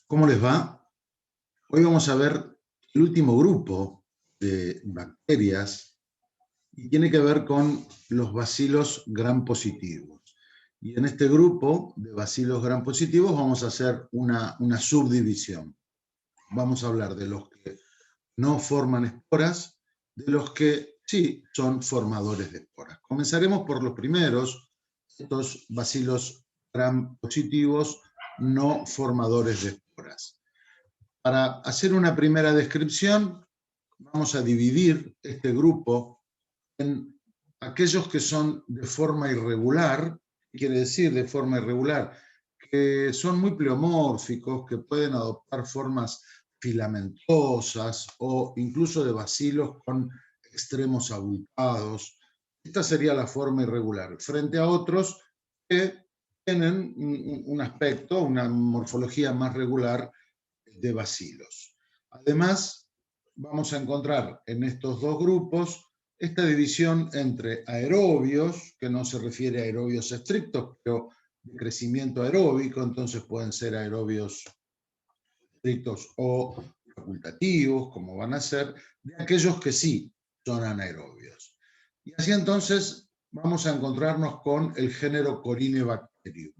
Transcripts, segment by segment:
¿Cómo les va? Hoy vamos a ver el último grupo de bacterias y tiene que ver con los bacilos gram positivos. Y en este grupo de bacilos gram positivos vamos a hacer una subdivisión. Vamos a hablar de los que no forman esporas, de los que sí son formadores de esporas. Comenzaremos por los primeros, estos bacilos gram positivos no formadores de esporas. Para hacer una primera descripción, vamos a dividir este grupo en aquellos que son de forma irregular. ¿Qué quiere decir de forma irregular? Que son muy pleomórficos, que pueden adoptar formas filamentosas o incluso de bacilos con extremos abultados. Esta sería la forma irregular, frente a otros que tienen un aspecto, una morfología más regular de bacilos. Además, vamos a encontrar en estos dos grupos esta división entre aerobios, que no se refiere a aerobios estrictos, pero de crecimiento aeróbico, entonces pueden ser aerobios estrictos o facultativos, como van a ser, de aquellos que sí son anaerobios. Y así entonces vamos a encontrarnos con el género Corynebacterium.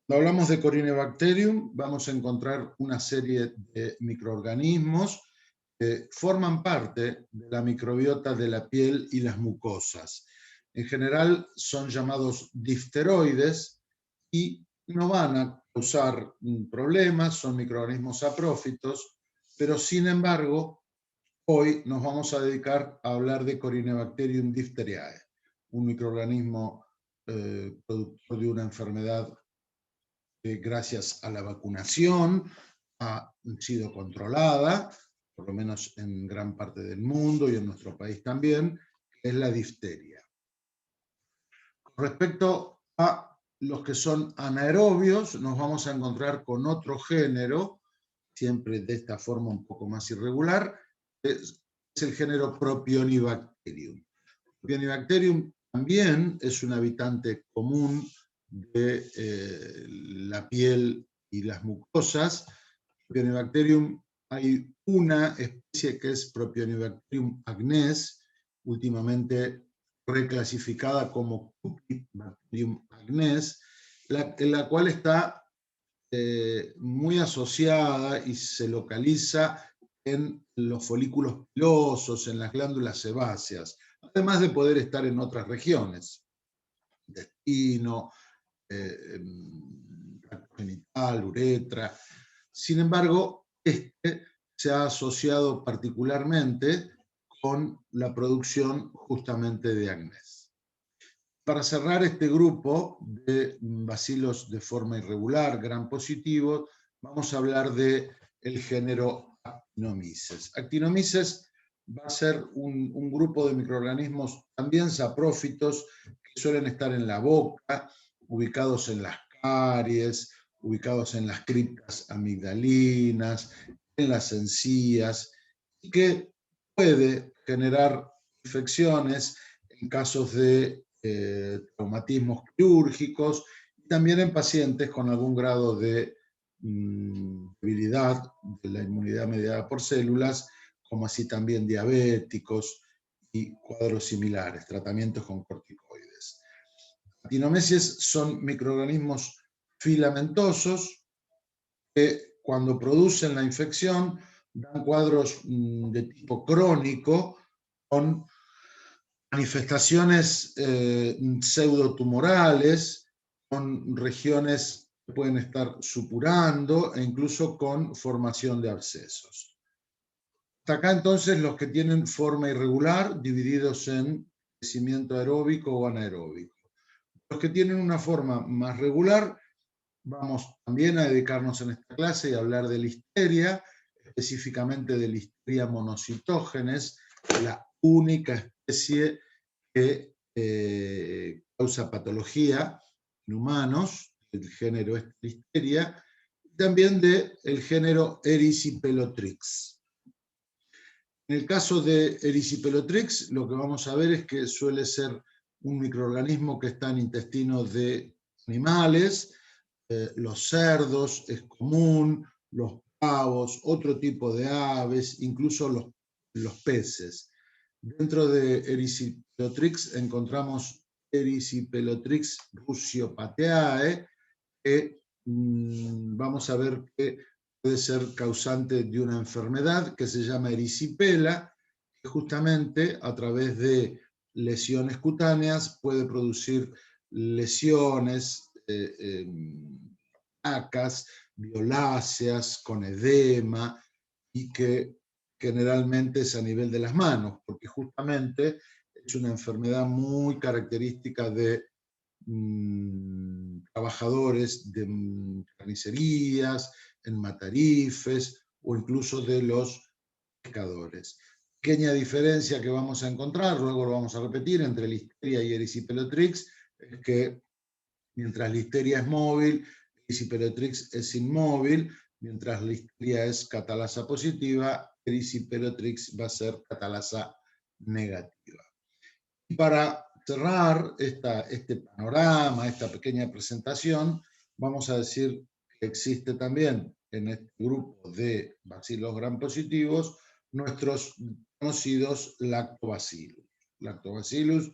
Cuando hablamos de Corynebacterium, vamos a encontrar una serie de microorganismos que forman parte de la microbiota de la piel y las mucosas. En general son llamados difteroides y no van a causar problemas, son microorganismos saprófitos, pero sin embargo, hoy nos vamos a dedicar a hablar de Corynebacterium diphtheriae, un microorganismo productor de una enfermedad gracias a la vacunación ha sido controlada, por lo menos en gran parte del mundo y en nuestro país también, que es la difteria. Con respecto a los que son anaerobios, nos vamos a encontrar con otro género, siempre de esta forma un poco más irregular, es el género Propionibacterium. Propionibacterium también es un habitante común de la piel y las mucosas. Propionibacterium, hay una especie que es Propionibacterium agnes, últimamente reclasificada como Cupibacterium agnes, en la cual está muy asociada y se localiza en los folículos pilosos, en las glándulas sebáceas, además de poder estar en otras regiones, intestino, tracto genital, uretra. Sin embargo, este se ha asociado particularmente con la producción justamente de acnés. Para cerrar este grupo de bacilos de forma irregular, gram positivo, vamos a hablar del género Actinomyces. Actinomyces va a ser un grupo de microorganismos también saprófitos que suelen estar en la boca, ubicados en las caries, ubicados en las criptas amigdalinas, en las encías, y que puede generar infecciones en casos de traumatismos quirúrgicos y también en pacientes con algún grado de debilidad de la inmunidad mediada por células, como así también diabéticos y cuadros similares, tratamientos con corticoides. Actinomyces son microorganismos filamentosos que cuando producen la infección dan cuadros de tipo crónico con manifestaciones pseudotumorales, con regiones que pueden estar supurando e incluso con formación de abscesos. Hasta acá entonces los que tienen forma irregular, divididos en crecimiento aeróbico o anaeróbico. Los que tienen una forma más regular, vamos también a dedicarnos en esta clase y a hablar de Listeria, específicamente de Listeria monocytogenes, la única especie que causa patología en humanos, el género es Listeria, y también del género Erysipelotrix. En el caso de Erysipelotrix, lo que vamos a ver es que suele ser un microorganismo que está en intestinos de animales, los cerdos es común, los pavos, otro tipo de aves, incluso los peces. Dentro de Erysipelotrix encontramos Erysipelotrix rusiopateae, que vamos a ver que puede ser causante de una enfermedad que se llama erisipela, que justamente a través de lesiones cutáneas puede producir lesiones, placas, violáceas, con edema, y que generalmente es a nivel de las manos, porque justamente es una enfermedad muy característica de trabajadores de carnicerías, en matarifes o incluso de los pescadores. Pequeña diferencia que vamos a encontrar, luego lo vamos a repetir, entre listeria y Erysipelotrix, es que mientras listeria es móvil, Erysipelotrix es inmóvil, mientras listeria es catalasa positiva, Erysipelotrix va a ser catalasa negativa. Y para cerrar este panorama, esta pequeña presentación, vamos a decir que existe también en este grupo de bacilos gram positivos nuestros conocidos lactobacillus. Lactobacillus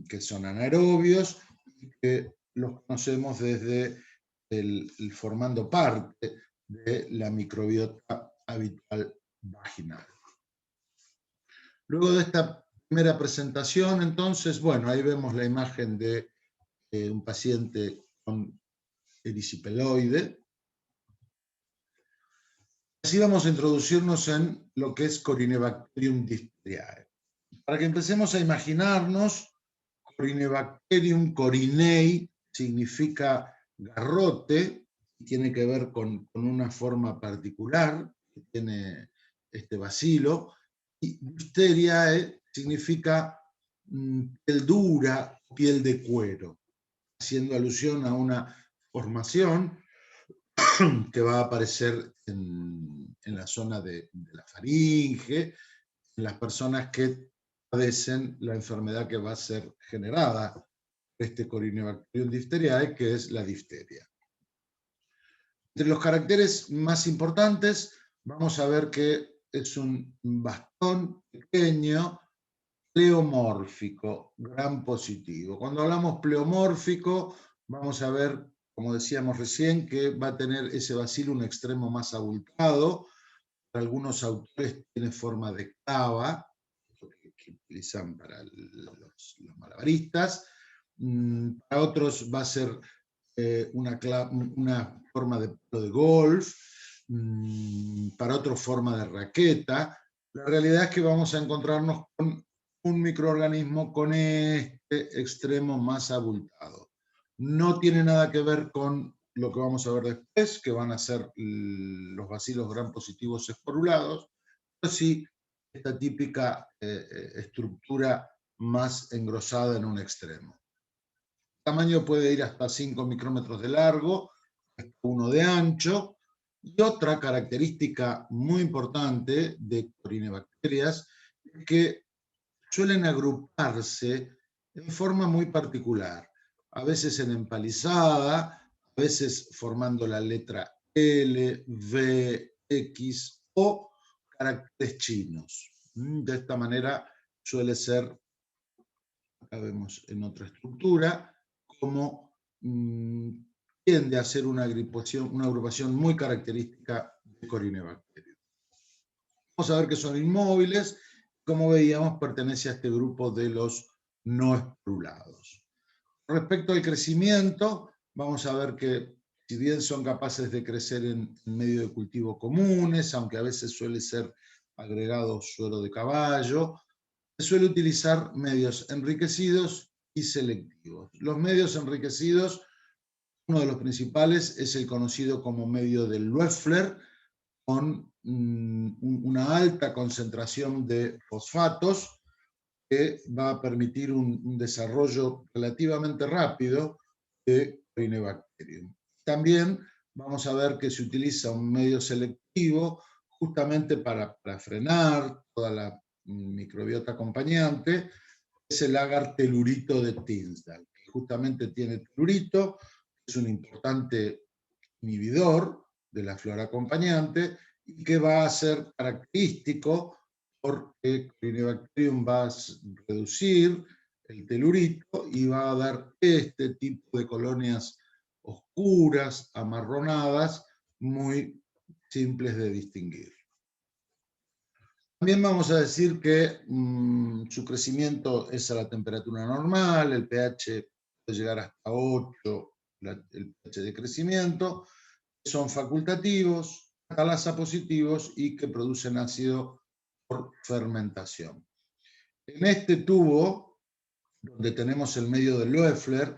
que son anaerobios y que los conocemos desde formando parte de la microbiota habitual vaginal. Luego de esta primera presentación, entonces, bueno, ahí vemos la imagen de un paciente con erisipeloide. Así vamos a introducirnos en lo que es Corynebacterium diphtheriae. Para que empecemos a imaginarnos, Corynebacterium corinei significa garrote, y tiene que ver con una forma particular que tiene este bacilo, y diphtheriae significa piel dura, piel de cuero, haciendo alusión a una formación que va a aparecer en la zona de la faringe, en las personas que padecen la enfermedad que va a ser generada por este Corynebacterium diphtheriae, que es la difteria. Entre los caracteres más importantes, vamos a ver que es un bastón pequeño, pleomórfico, gram positivo. Cuando hablamos pleomórfico, vamos a ver, como decíamos recién, que va a tener ese bacilo un extremo más abultado. Para algunos autores tiene forma de clava, que utilizan para los malabaristas. Para otros va a ser una forma de palo de golf, para otros forma de raqueta. La realidad es que vamos a encontrarnos con un microorganismo con este extremo más abultado. No tiene nada que ver con lo que vamos a ver después, que van a ser los bacilos gram positivos esporulados, pero sí esta típica estructura más engrosada en un extremo. El tamaño puede ir hasta 5 micrómetros de largo, hasta 1 de ancho. Y otra característica muy importante de corinebacterias es que suelen agruparse en forma muy particular, a veces en empalizada, a veces formando la letra L, V, X o caracteres chinos. De esta manera suele ser, acá vemos en otra estructura, como tiende a ser una agrupación muy característica de Corynebacterium. Vamos a ver que son inmóviles, como veíamos, pertenece a este grupo de los no esporulados. Respecto al crecimiento, vamos a ver que si bien son capaces de crecer en medio de cultivo comunes, aunque a veces suele ser agregado suero de caballo, se suele utilizar medios enriquecidos y selectivos. Los medios enriquecidos, uno de los principales es el conocido como medio de Loeffler, con una alta concentración de fosfatos que va a permitir un desarrollo relativamente rápido de Corynebacterium. También vamos a ver que se utiliza un medio selectivo justamente para frenar toda la microbiota acompañante, es el agar telurito de Tinsdale, que justamente tiene telurito, es un importante inhibidor de la flora acompañante y que va a ser característico porque Corynebacterium va a reducir el telurito y va a dar este tipo de colonias oscuras, amarronadas, muy simples de distinguir. También vamos a decir que su crecimiento es a la temperatura normal, el pH puede llegar hasta 8, el pH de crecimiento, son facultativos, catalasa positivos y que producen ácido por fermentación. En este tubo, donde tenemos el medio de Loeffler,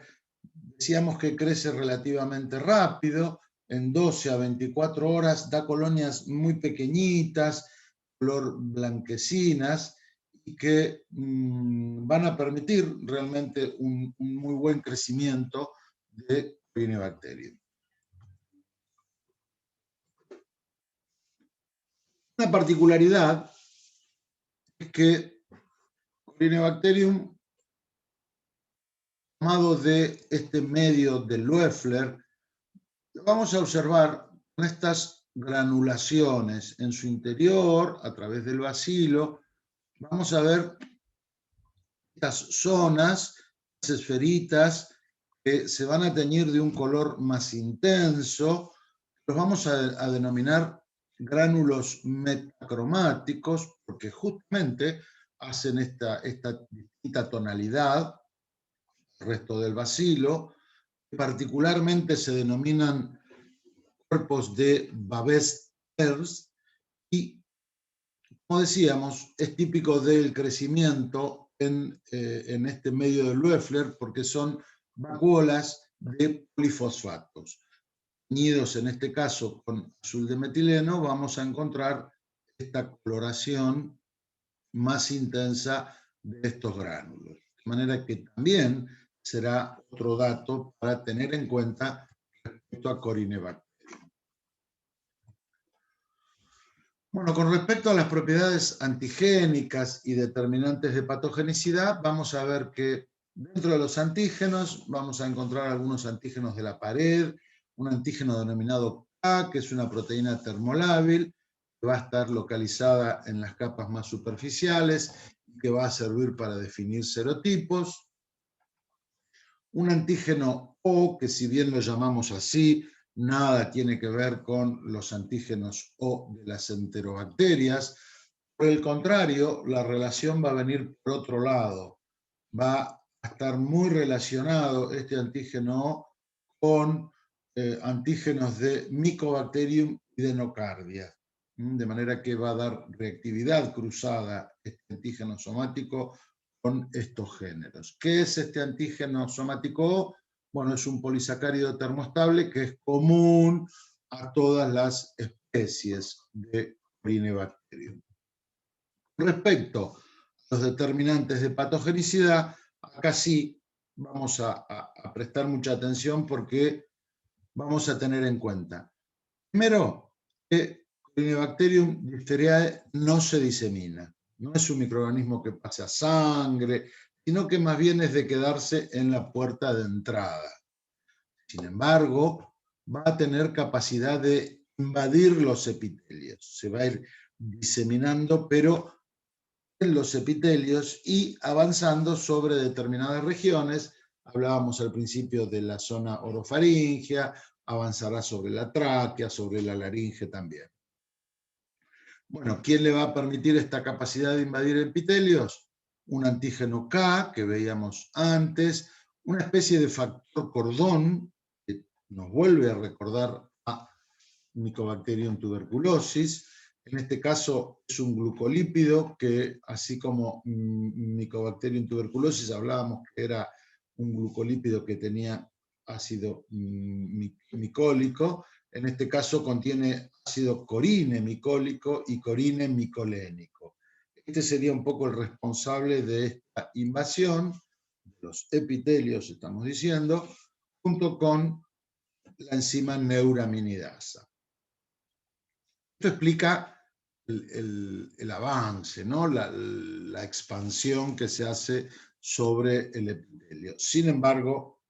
decíamos que crece relativamente rápido, en 12 a 24 horas da colonias muy pequeñitas, color blanquecinas, y que van a permitir realmente un muy buen crecimiento de Corynebacterium. Una particularidad es que Corynebacterium, tomado de este medio de Loeffler, lo vamos a observar con estas granulaciones en su interior, a través del bacilo. Vamos a ver estas zonas, estas esferitas, que se van a teñir de un color más intenso. Los vamos a denominar gránulos metacromáticos, porque justamente hacen esta distinta tonalidad al resto del bacilo. Particularmente se denominan cuerpos de Babest-Pers y, como decíamos, es típico del crecimiento en este medio de Loeffler porque son vacuolas de polifosfatos. Unidos en este caso con azul de metileno, vamos a encontrar esta coloración más intensa de estos gránulos. De manera que también será otro dato para tener en cuenta respecto a Corynebacterium. Bueno, con respecto a las propiedades antigénicas y determinantes de patogenicidad, vamos a ver que dentro de los antígenos vamos a encontrar algunos antígenos de la pared, un antígeno denominado K, que es una proteína termolábil, que va a estar localizada en las capas más superficiales y que va a servir para definir serotipos. Un antígeno O, que si bien lo llamamos así, nada tiene que ver con los antígenos O de las enterobacterias. Por el contrario, la relación va a venir por otro lado. Va a estar muy relacionado este antígeno O con antígenos de Mycobacterium y de Nocardia. De manera que va a dar reactividad cruzada este antígeno somático con estos géneros. ¿Qué es este antígeno somático O? Bueno, es un polisacárido termoestable que es común a todas las especies de Corynebacterium. Respecto a los determinantes de patogenicidad, acá sí vamos a prestar mucha atención porque vamos a tener en cuenta, primero, que Corynebacterium diphtheriae no se disemina. No es un microorganismo que pase a sangre, sino que más bien es de quedarse en la puerta de entrada. Sin embargo, va a tener capacidad de invadir los epitelios. Se va a ir diseminando, pero en los epitelios y avanzando sobre determinadas regiones. Hablábamos al principio de la zona orofaringea, avanzará sobre la tráquea, sobre la laringe también. Bueno, ¿quién le va a permitir esta capacidad de invadir epitelios? Un antígeno K, que veíamos antes, una especie de factor cordón, que nos vuelve a recordar a Mycobacterium tuberculosis. En este caso es un glucolípido que, así como Mycobacterium tuberculosis, hablábamos que era un glucolípido que tenía ácido micólico, en este caso contiene ácido corinemicolíco y corinemicolénico. Este sería un poco el responsable de esta invasión de los epitelios, estamos diciendo, junto con la enzima neuraminidasa. Esto explica el avance, ¿no? la expansión que se hace sobre el epitelio. Sin embargo,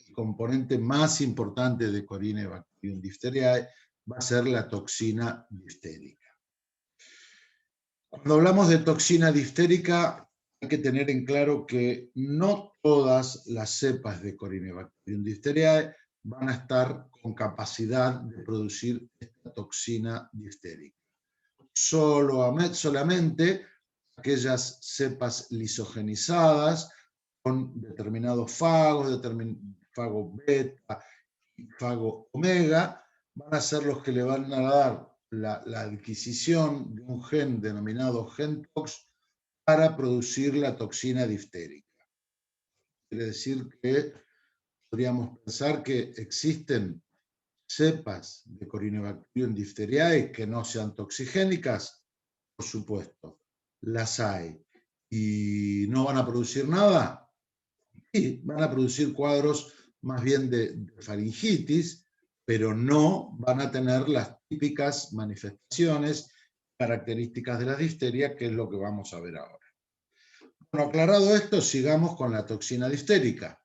el componente más importante de Corynebacterium diphtheriae va a ser la toxina diftérica. Cuando hablamos de toxina diftérica, hay que tener en claro que no todas las cepas de Corynebacterium diphtheriae van a estar con capacidad de producir esta toxina diftérica. Solamente aquellas cepas lisogenizadas con determinados fagos, fago beta y fago omega, van a ser los que le van a dar la adquisición de un gen denominado GenTox para producir la toxina diftérica. Quiere decir que podríamos pensar que existen cepas de Corynebacterium diphtheriae que no sean toxigénicas. Por supuesto, las hay. ¿Y no van a producir nada? Sí, van a producir cuadros más bien de faringitis, pero no van a tener las típicas manifestaciones características de la difteria, que es lo que vamos a ver ahora. Bueno, aclarado esto, sigamos con la toxina diftérica.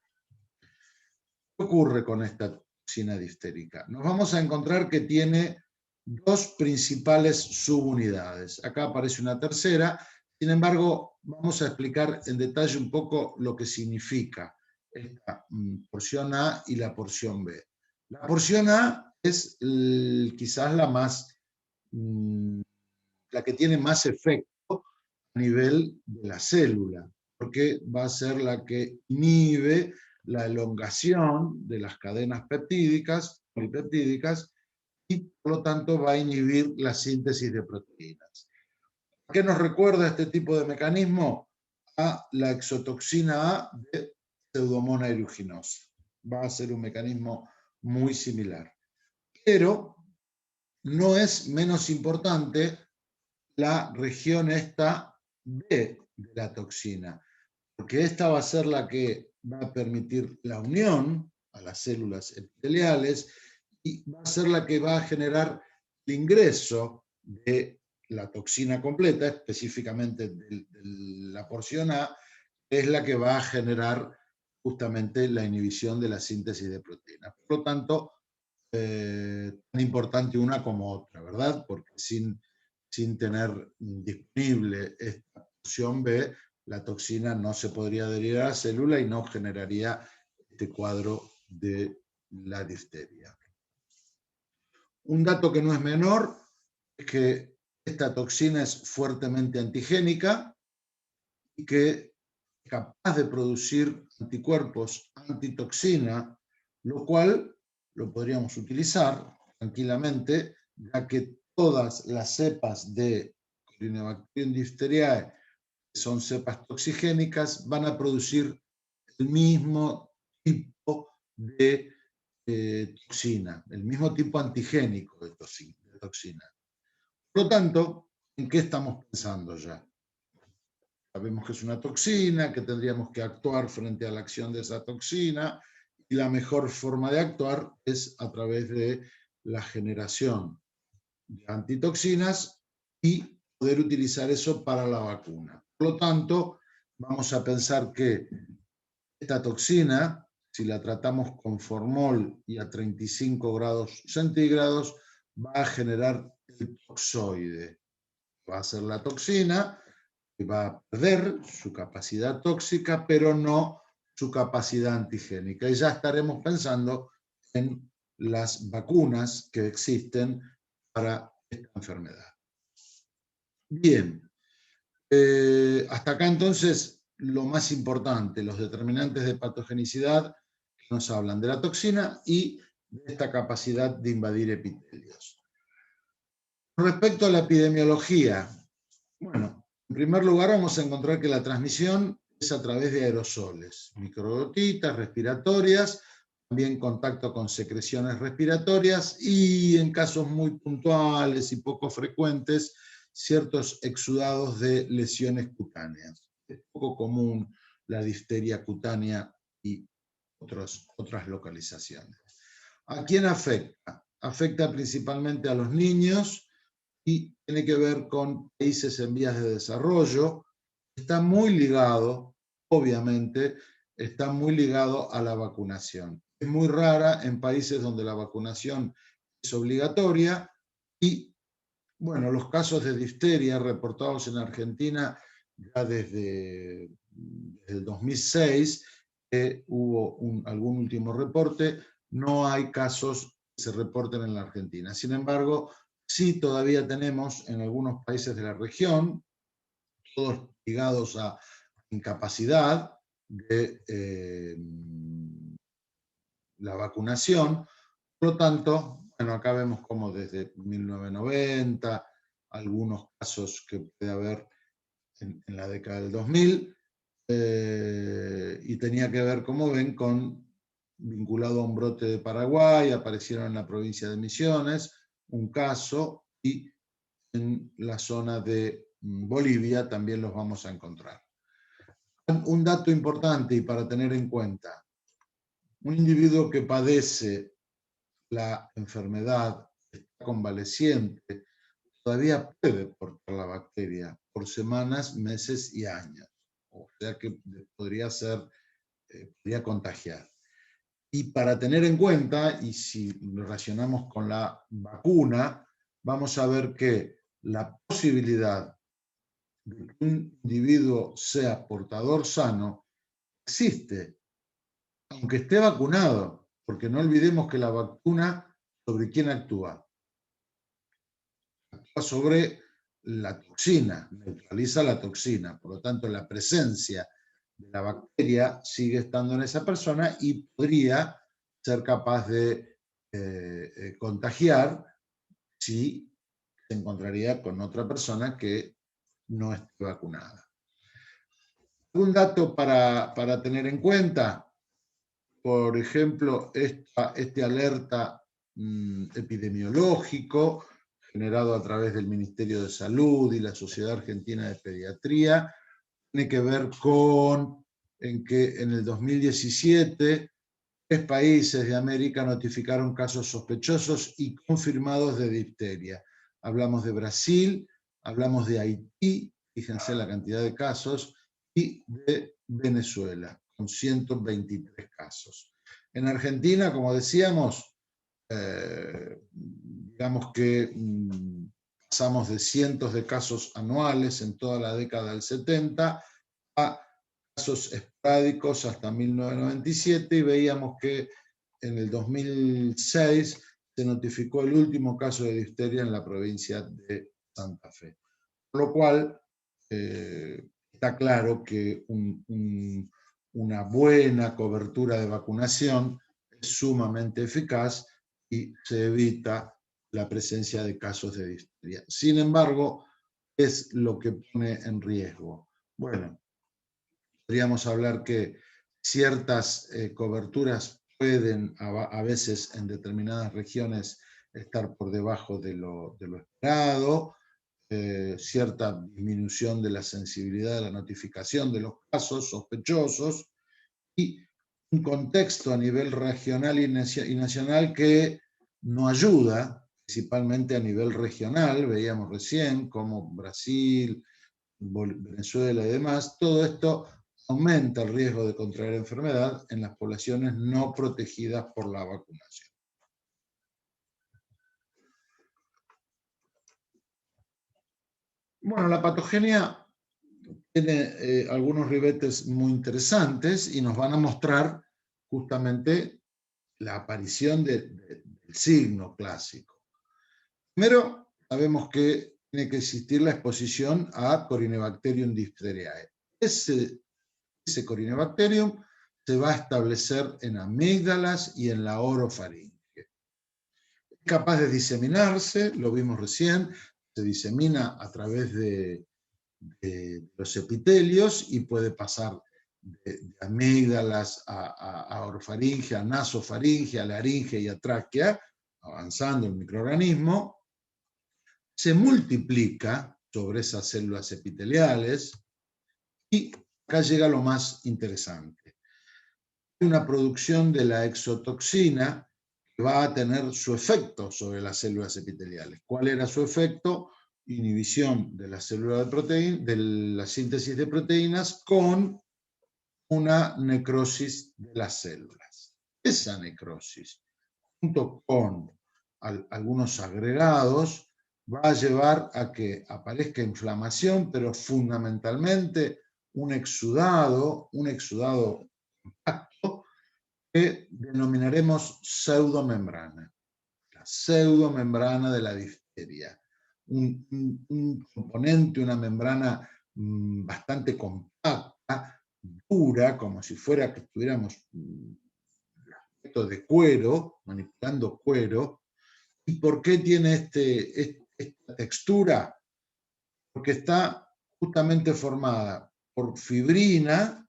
¿Qué ocurre con esta toxina diftérica? Nos vamos a encontrar que tiene dos principales subunidades. Acá aparece una tercera, sin embargo, vamos a explicar en detalle un poco lo que significa esta porción A y la porción B. La porción A es quizás la que tiene más efecto a nivel de la célula, porque va a ser la que inhibe la elongación de las cadenas peptídicas, polipeptídicas, y por lo tanto va a inhibir la síntesis de proteínas. ¿A qué nos recuerda este tipo de mecanismo? A la exotoxina A de Pseudomonas aeruginosa. Va a ser un mecanismo muy similar. Pero no es menos importante la región esta B de la toxina, porque esta va a ser la que va a permitir la unión a las células epiteliales y va a ser la que va a generar el ingreso de la toxina completa, específicamente de la porción A, que es la que va a generar justamente la inhibición de la síntesis de proteínas. Por lo tanto, tan importante una como otra, ¿verdad? Porque sin tener disponible esta porción B, la toxina no se podría adherir a la célula y no generaría este cuadro de la difteria. Un dato que no es menor es que esta toxina es fuertemente antigénica y que es capaz de producir anticuerpos antitoxina, lo cual lo podríamos utilizar tranquilamente, ya que todas las cepas de Corynebacterium diphtheriae, que son cepas toxigénicas, van a producir el mismo tipo de toxina, el mismo tipo antigénico de toxina. Por lo tanto, ¿en qué estamos pensando ya? Sabemos que es una toxina, que tendríamos que actuar frente a la acción de esa toxina, y la mejor forma de actuar es a través de la generación de antitoxinas y poder utilizar eso para la vacuna. Por lo tanto, vamos a pensar que esta toxina, si la tratamos con formol y a 35 grados centígrados, va a generar el toxoide. Va a ser la toxina que va a perder su capacidad tóxica, pero no su capacidad antigénica. Y ya estaremos pensando en las vacunas que existen para esta enfermedad. Bien, hasta acá entonces lo más importante, los determinantes de patogenicidad que nos hablan de la toxina y de esta capacidad de invadir epitelios. Respecto a la epidemiología, bueno, en primer lugar vamos a encontrar que la transmisión es a través de aerosoles, microgotitas respiratorias, también contacto con secreciones respiratorias y en casos muy puntuales y poco frecuentes, ciertos exudados de lesiones cutáneas. Es poco común la difteria cutánea y otras localizaciones. ¿A quién afecta? Afecta principalmente a los niños y tiene que ver con países en vías de desarrollo. Está muy ligado, obviamente, está muy ligado a la vacunación. Es muy rara en países donde la vacunación es obligatoria y, bueno, los casos de difteria reportados en Argentina ya desde el 2006, hubo algún último reporte, no hay casos que se reporten en la Argentina. Sin embargo, sí todavía tenemos en algunos países de la región, todos ligados a incapacidad de la vacunación. Por lo tanto, bueno, acá vemos como desde 1990, algunos casos que puede haber en la década del 2000, y tenía que ver, como ven, vinculado a un brote de Paraguay, aparecieron en la provincia de Misiones, un caso, y en la zona de Bolivia también los vamos a encontrar. Un dato importante y para tener en cuenta, un individuo que padece la enfermedad, está convaleciente, todavía puede portar la bacteria por semanas, meses y años. O sea que podría contagiar. Y para tener en cuenta, y si lo relacionamos con la vacuna, vamos a ver que la posibilidad de que un individuo sea portador sano existe, aunque esté vacunado, porque no olvidemos que la vacuna, ¿sobre quién actúa? Actúa sobre la toxina, neutraliza la toxina, por lo tanto la presencia de la bacteria sigue estando en esa persona y podría ser capaz de contagiar si se encontraría con otra persona que no esté vacunada. Un dato para tener en cuenta, por ejemplo, este alerta epidemiológico generado a través del Ministerio de Salud y la Sociedad Argentina de Pediatría, tiene que ver con que en el 2017 3 países de América notificaron casos sospechosos y confirmados de difteria. Hablamos de Brasil, hablamos de Haití, fíjense la cantidad de casos, y de Venezuela, con 123 casos. En Argentina, como decíamos, digamos que pasamos de cientos de casos anuales en toda la década del 70 a casos esporádicos hasta 1997 y veíamos que en el 2006 se notificó el último caso de difteria en la provincia de Santa Fe. Por lo cual, está claro que una buena cobertura de vacunación es sumamente eficaz y se evita la presencia de casos de difteria. Sin embargo, ¿qué es lo que pone en riesgo? Bueno, podríamos hablar que ciertas coberturas pueden a veces en determinadas regiones estar por debajo de lo esperado, cierta disminución de la sensibilidad de la notificación de los casos sospechosos y un contexto a nivel regional y nacional que no ayuda, principalmente a nivel regional, veíamos recién como Brasil, Venezuela y demás, todo esto aumenta el riesgo de contraer enfermedad en las poblaciones no protegidas por la vacunación. Bueno, la patogenia tiene algunos ribetes muy interesantes y nos van a mostrar justamente la aparición del signo clásico. Primero, sabemos que tiene que existir la exposición a Corynebacterium diphtheriae. Ese Corynebacterium se va a establecer en amígdalas y en la orofaringe. Es capaz de diseminarse, lo vimos recién, se disemina a través de los epitelios y puede pasar de amígdalas a orofaringe, a nasofaringe, a laringe y a tráquea, avanzando el microorganismo, se multiplica sobre esas células epiteliales y acá llega lo más interesante. Hay una producción de la exotoxina que va a tener su efecto sobre las células epiteliales. ¿Cuál era su efecto? Inhibición de la célula de la síntesis de proteínas con una necrosis de las células. Esa necrosis, junto con algunos agregados, va a llevar a que aparezca inflamación, pero fundamentalmente un exudado compacto que denominaremos pseudomembrana. La pseudomembrana de la difteria. Un componente, una membrana bastante compacta, dura, como si fuera que estuviéramos el aspecto de cuero, manipulando cuero. ¿Y por qué tiene esta textura? Porque está justamente formada por fibrina,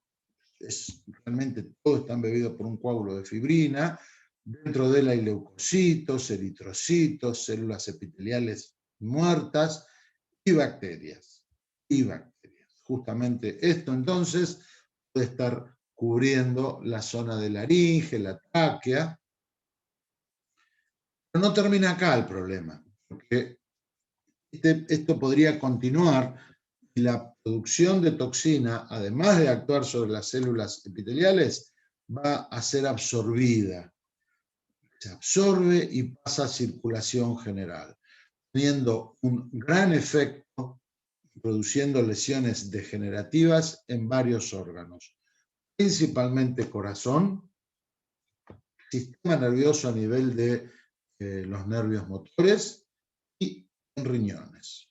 realmente todo está embebido por un coágulo de fibrina, dentro de él hay leucocitos, eritrocitos, células epiteliales muertas y bacterias. Justamente esto entonces puede estar cubriendo la zona de laringe, la tráquea. Pero no termina acá el problema, porque esto podría continuar y la producción de toxina, además de actuar sobre las células epiteliales, va a ser absorbida. Se absorbe y pasa a circulación general, teniendo un gran efecto, produciendo lesiones degenerativas en varios órganos, principalmente corazón, sistema nervioso a nivel de los nervios motores y en riñones.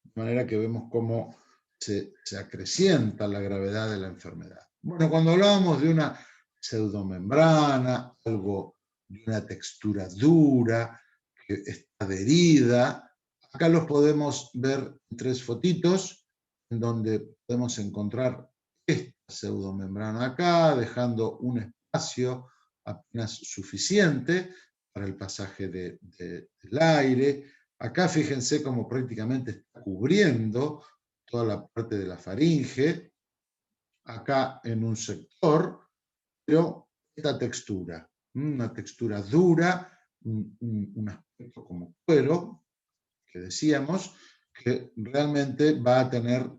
De manera que vemos cómo se acrecienta la gravedad de la enfermedad. Bueno, cuando hablábamos de una pseudomembrana, algo de una textura dura, que está adherida, acá los podemos ver en 3 fotitos, en donde podemos encontrar esta pseudomembrana acá, dejando un espacio apenas suficiente para el pasaje del aire. Acá fíjense cómo prácticamente está cubriendo toda la parte de la faringe, acá en un sector, pero esta textura, una textura dura, un aspecto como cuero, que decíamos, que realmente va a tener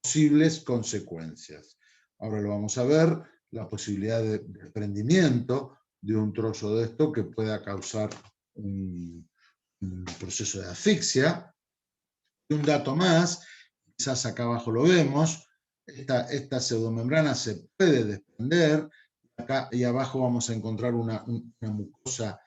posibles consecuencias. Ahora lo vamos a ver, la posibilidad de desprendimiento de un trozo de esto que pueda causar un proceso de asfixia. Y un dato más, quizás acá abajo lo vemos, esta pseudomembrana se puede desprender, acá y abajo vamos a encontrar una mucosa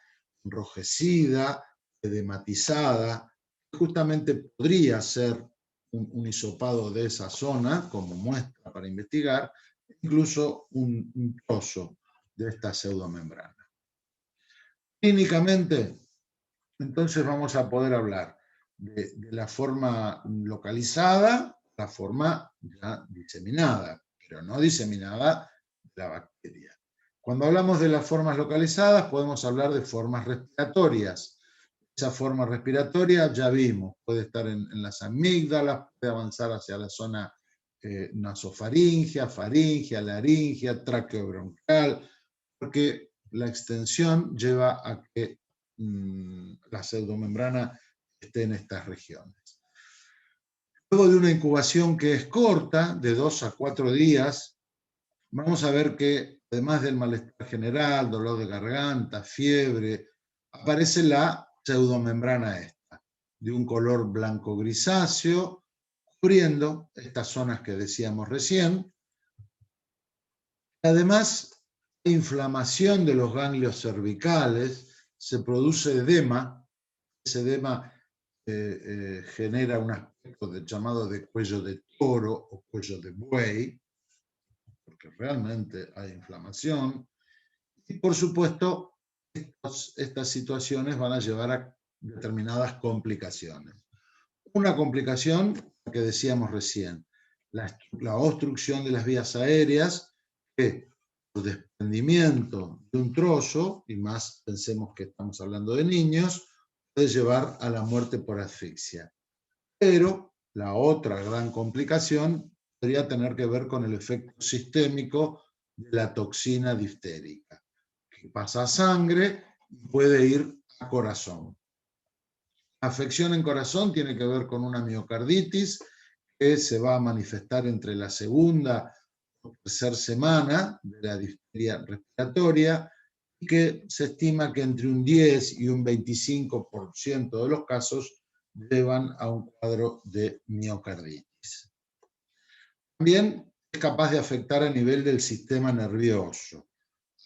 enrojecida, edematizada, que justamente podría ser un hisopado de esa zona como muestra para investigar, incluso un trozo de esta pseudomembrana. Clínicamente, entonces vamos a poder hablar de la forma localizada, la forma ya diseminada, pero no diseminada de la bacteria. Cuando hablamos de las formas localizadas, podemos hablar de formas respiratorias. Esa forma respiratoria, ya vimos, puede estar en las amígdalas, puede avanzar hacia la zona nasofaringea, faringea, laringea, traqueobronquial, porque la extensión lleva a que la pseudomembrana esté en estas regiones. Luego de una incubación que es corta, de 2 a 4 días, vamos a ver que además del malestar general, dolor de garganta, fiebre, aparece la pseudomembrana esta, de un color blanco grisáceo, cubriendo estas zonas que decíamos recién. Además, inflamación de los ganglios cervicales, se produce edema, ese edema genera un aspecto llamado de cuello de toro o cuello de buey, porque realmente hay inflamación, y por supuesto estas situaciones van a llevar a determinadas complicaciones. Una complicación que decíamos recién, la obstrucción de las vías aéreas, que por desprendimiento de un trozo, y más pensemos que estamos hablando de niños, puede llevar a la muerte por asfixia. Pero la otra gran complicación podría tener que ver con el efecto sistémico de la toxina diftérica, que pasa a sangre y puede ir a corazón. La afección en corazón tiene que ver con una miocarditis que se va a manifestar entre la segunda o tercera semana de la difteria respiratoria, y que se estima que entre un 10 y un 25% de los casos llevan a un cuadro de miocarditis. También es capaz de afectar a nivel del sistema nervioso,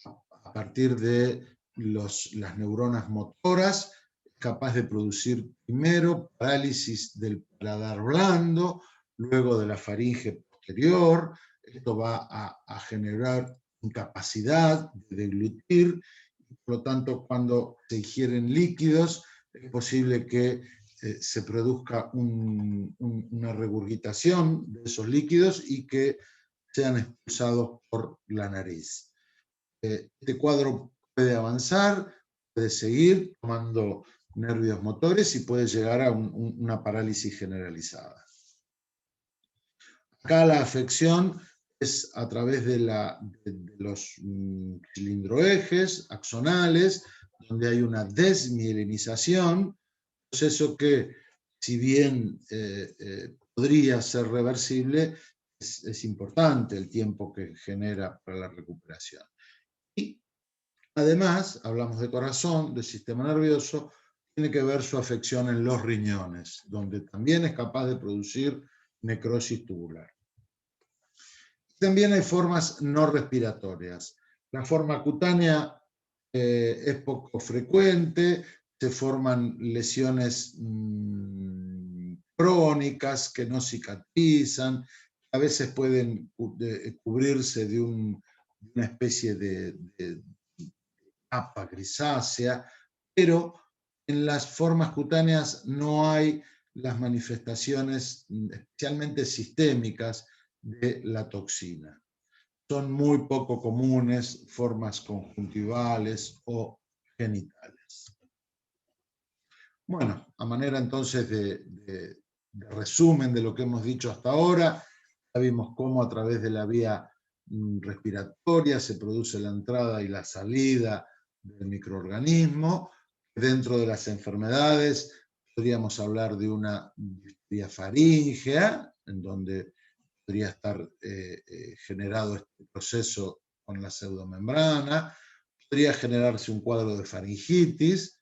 a partir de las neuronas motoras, es capaz de producir primero parálisis del paladar blando, luego de la faringe posterior. Esto va a generar incapacidad de deglutir, por lo tanto, cuando se ingieren líquidos, es posible que se produzca una regurgitación de esos líquidos y que sean expulsados por la nariz. Este cuadro puede avanzar, puede seguir tomando nervios motores y puede llegar a una parálisis generalizada. Acá la afección es a través de los cilindroejes axonales, donde hay una desmielinización, proceso que, si bien podría ser reversible, es importante el tiempo que genera para la recuperación. Y además, hablamos de corazón, del sistema nervioso, tiene que ver su afección en los riñones, donde también es capaz de producir necrosis tubular. También hay formas no respiratorias. La forma cutánea es poco frecuente, se forman lesiones crónicas que no cicatrizan, a veces pueden cubrirse de una especie de capa grisácea, pero en las formas cutáneas no hay las manifestaciones especialmente sistémicas de la toxina. Son muy poco comunes formas conjuntivales o genitales. Bueno, a manera entonces de resumen de lo que hemos dicho hasta ahora, ya vimos cómo a través de la vía respiratoria se produce la entrada y la salida del microorganismo. Dentro de las enfermedades podríamos hablar de una difteria faríngea, en donde podría estar generado este proceso con la pseudomembrana, podría generarse un cuadro de faringitis,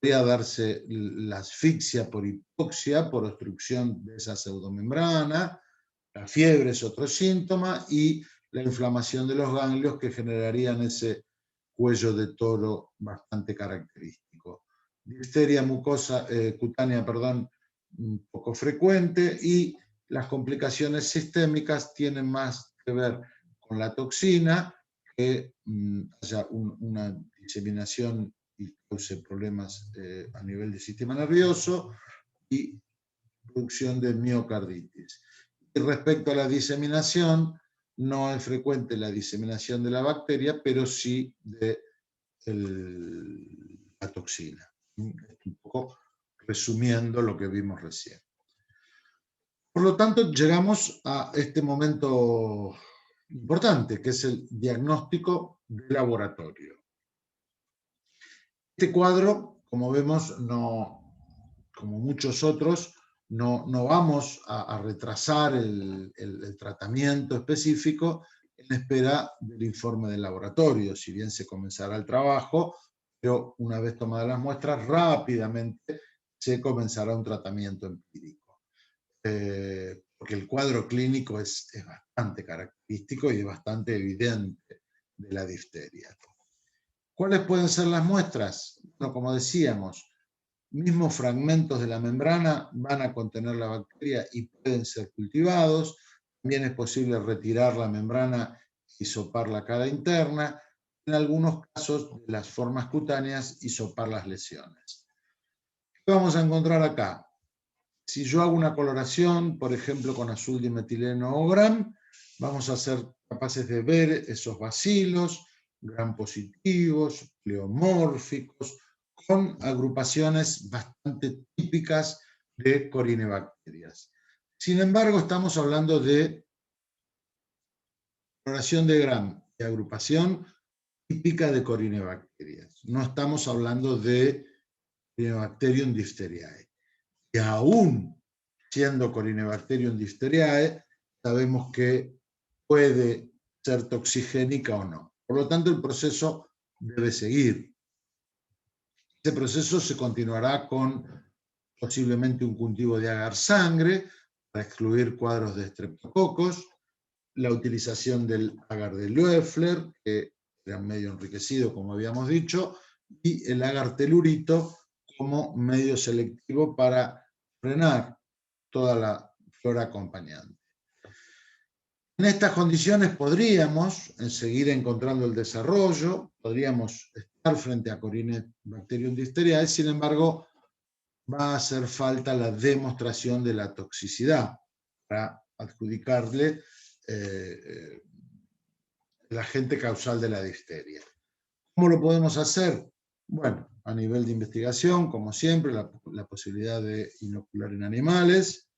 podría darse la asfixia por hipoxia, por obstrucción de esa pseudomembrana, la fiebre es otro síntoma, y la inflamación de los ganglios que generarían ese cuello de toro bastante característico. Difteria mucosa, cutánea, perdón, poco frecuente, y las complicaciones sistémicas tienen más que ver con la toxina, que haya una diseminación y cause problemas a nivel del sistema nervioso y producción de miocarditis. Y respecto a la diseminación, no es frecuente la diseminación de la bacteria, pero sí de la toxina. Un poco resumiendo lo que vimos recién. Por lo tanto, llegamos a este momento importante, que es el diagnóstico de laboratorio. Este cuadro, como vemos, como muchos otros, no vamos a retrasar el tratamiento específico en espera del informe del laboratorio, si bien se comenzará el trabajo, pero una vez tomadas las muestras, rápidamente se comenzará un tratamiento empírico. Porque el cuadro clínico es bastante característico y es bastante evidente de la difteria. ¿Cuáles pueden ser las muestras? Bueno, como decíamos, mismos fragmentos de la membrana van a contener la bacteria y pueden ser cultivados. También es posible retirar la membrana y hisopar la cara interna. En algunos casos, de las formas cutáneas, hisopar las lesiones. ¿Qué vamos a encontrar acá? Si yo hago una coloración, por ejemplo, con azul dimetileno o GRAM, vamos a ser capaces de ver esos bacilos, gram positivos, pleomórficos, con agrupaciones bastante típicas de corinebacterias. Sin embargo, estamos hablando de coloración de GRAM y agrupación típica de corinebacterias. No estamos hablando de Corinebacterium diphtheriae. Y aún siendo Corinebacterium diphtheriae, sabemos que puede ser toxigénica o no. Por lo tanto, el proceso debe seguir. Este proceso se continuará con posiblemente un cultivo de agar sangre para excluir cuadros de estreptococos, la utilización del agar de Loeffler, que era medio enriquecido, como habíamos dicho, y el agar telurito como medio selectivo para frenar toda la flora acompañante. En estas condiciones podríamos seguir encontrando el desarrollo, podríamos estar frente a Corynebacterium difteriae, sin embargo, va a hacer falta la demostración de la toxicidad para adjudicarle el agente causal de la difteria. ¿Cómo lo podemos hacer? Bueno, a nivel de investigación, como siempre, la posibilidad de inocular en animales.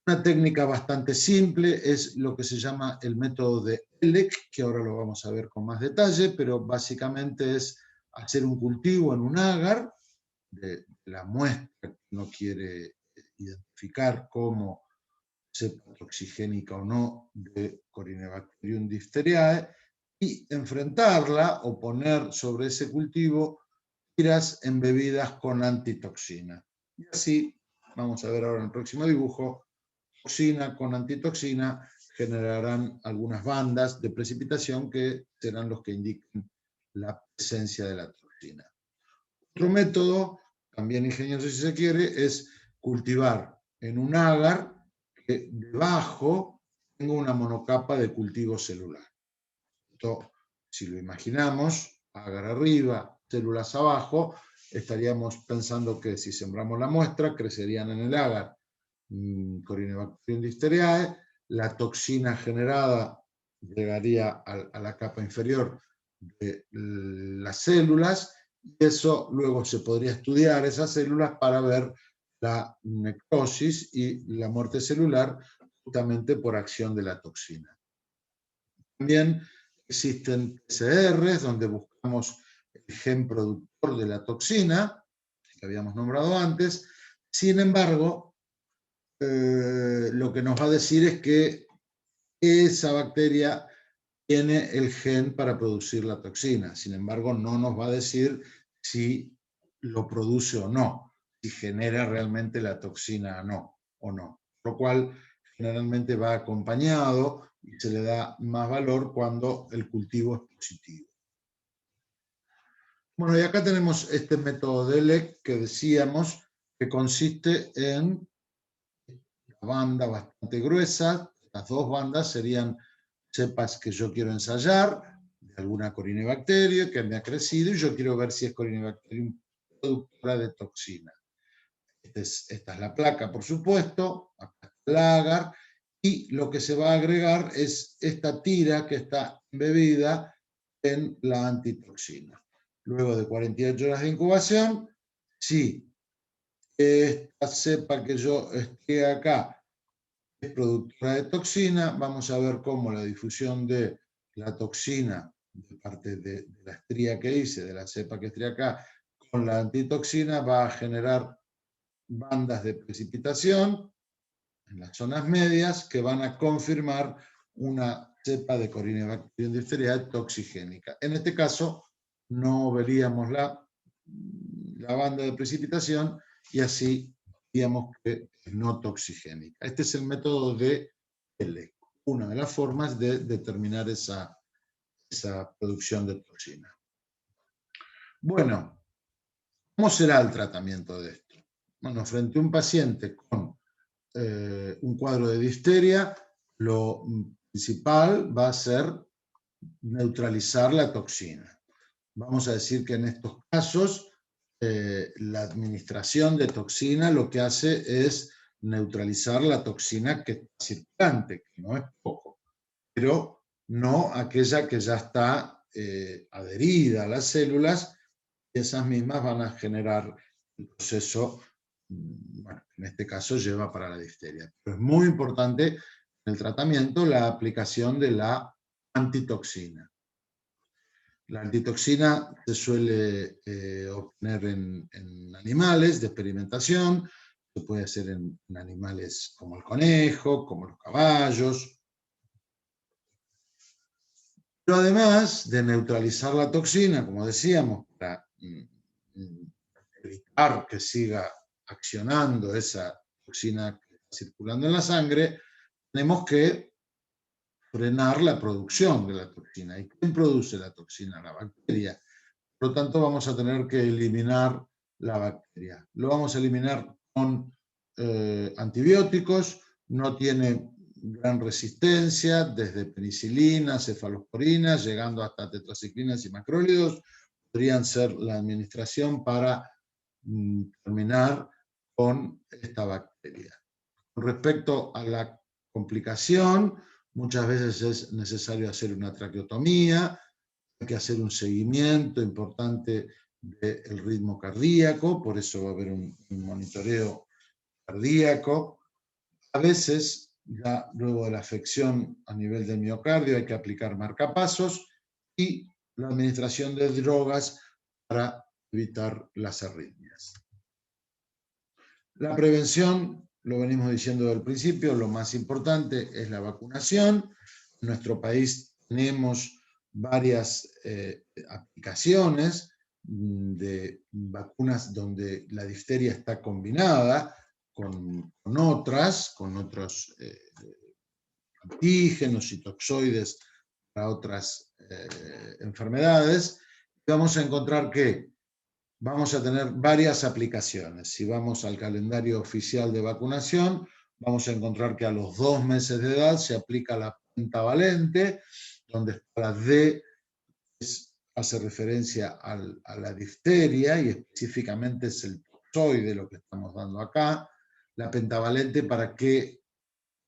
Una técnica bastante simple es lo que se llama el método de Elek, que ahora lo vamos a ver con más detalle, pero básicamente es hacer un cultivo en un agar de la muestra que uno quiere identificar como cepa toxigénica o no de Corynebacterium difteriae y enfrentarla o poner sobre ese cultivo tiras embebidas con antitoxina. Y así, vamos a ver ahora en el próximo dibujo, toxina con antitoxina generarán algunas bandas de precipitación que serán los que indiquen la presencia de la toxina. Otro método, también ingenioso si se quiere, es cultivar en un agar que debajo tenga una monocapa de cultivo celular. Esto, si lo imaginamos, agar arriba, células abajo, estaríamos pensando que si sembramos la muestra, crecerían en el agar Corynebacterium difteriae, la toxina generada llegaría a la capa inferior de las células, y eso luego se podría estudiar esas células para ver la necrosis y la muerte celular justamente por acción de la toxina. También existen PCRs donde buscamos el gen productor de la toxina, que habíamos nombrado antes. Sin embargo, lo que nos va a decir es que esa bacteria tiene el gen para producir la toxina. Sin embargo, no nos va a decir si lo produce o no, si genera realmente la toxina o no. Lo cual generalmente va acompañado y se le da más valor cuando el cultivo es positivo. Bueno, y acá tenemos este método de Elek que decíamos que consiste en una banda bastante gruesa. Las dos bandas serían cepas que yo quiero ensayar, de alguna Corynebacterium que me ha crecido, y yo quiero ver si es Corynebacterium productora de toxina. Esta es la placa, por supuesto, acá está el agar, y lo que se va a agregar es esta tira que está embebida en la antitoxina. Luego de 48 horas de incubación, si esta cepa que yo esté acá es productora de toxina, vamos a ver cómo la difusión de la toxina de parte de la estría que hice, de la cepa que estoy acá, con la antitoxina va a generar bandas de precipitación en las zonas medias que van a confirmar una cepa de Corynebacterium difteriae toxigénica. En este caso no veríamos la banda de precipitación y así digamos que es no toxigénica. Este es el método de Elek, una de las formas de determinar esa producción de toxina. Bueno, ¿cómo será el tratamiento de esto? Bueno, frente a un paciente con un cuadro de difteria, lo principal va a ser neutralizar la toxina. Vamos a decir que en estos casos la administración de toxina lo que hace es neutralizar la toxina que está circulante, que no es poco, pero no aquella que ya está adherida a las células, y esas mismas van a generar el proceso, bueno, en este caso lleva para la difteria. Pero es muy importante en el tratamiento la aplicación de la antitoxina. La antitoxina se suele obtener en animales de experimentación, se puede hacer en animales como el conejo, como los caballos. Pero además de neutralizar la toxina, como decíamos, para evitar que siga accionando esa toxina que está circulando en la sangre, tenemos que frenar la producción de la toxina. ¿Y quién produce la toxina? La bacteria. Por lo tanto, vamos a tener que eliminar la bacteria. Lo vamos a eliminar con antibióticos, no tiene gran resistencia, desde penicilina, cefalosporinas, llegando hasta tetraciclinas y macrólidos, podrían ser la administración para terminar con esta bacteria. Con respecto a la complicación, muchas veces es necesario hacer una traqueotomía, hay que hacer un seguimiento importante del ritmo cardíaco, por eso va a haber un monitoreo cardíaco. A veces, ya luego de la afección a nivel del miocardio, hay que aplicar marcapasos y la administración de drogas para evitar las arritmias. La prevención, lo venimos diciendo desde el principio, lo más importante es la vacunación. En nuestro país tenemos varias aplicaciones de vacunas donde la difteria está combinada con otros antígenos y toxoides para otras enfermedades. Vamos a encontrar que vamos a tener varias aplicaciones. Si vamos al calendario oficial de vacunación, vamos a encontrar que a los 2 meses de edad se aplica la pentavalente, donde está la D, hace referencia a la difteria y específicamente es el toxoide lo que estamos dando acá. La pentavalente, ¿para qué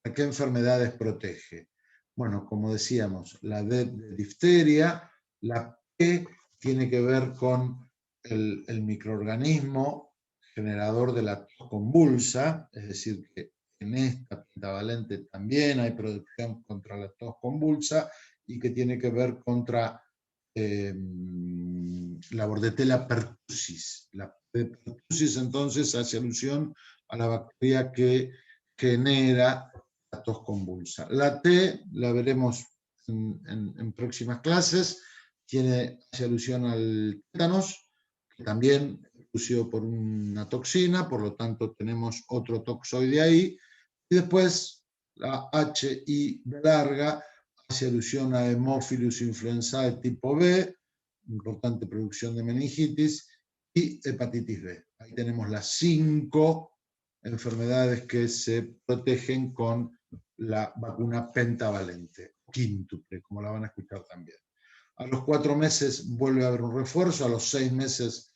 enfermedades protege? Bueno, como decíamos, la D de difteria, la P tiene que ver con el microorganismo generador de la tos convulsa, es decir, que en esta pentavalente también hay protección contra la tos convulsa y que tiene que ver contra la Bordetella pertussis. La pertussis entonces hace alusión a la bacteria que genera la tos convulsa. La T la veremos en próximas clases, hace alusión al tétanos, que también es producido por una toxina, por lo tanto tenemos otro toxoide ahí, y después la HI larga hace alusión a Haemophilus influenzae tipo B, importante producción de meningitis, y hepatitis B. Ahí tenemos las 5 enfermedades que se protegen con la vacuna pentavalente, quíntuple, como la van a escuchar también. A los 4 meses vuelve a haber un refuerzo, a los 6 meses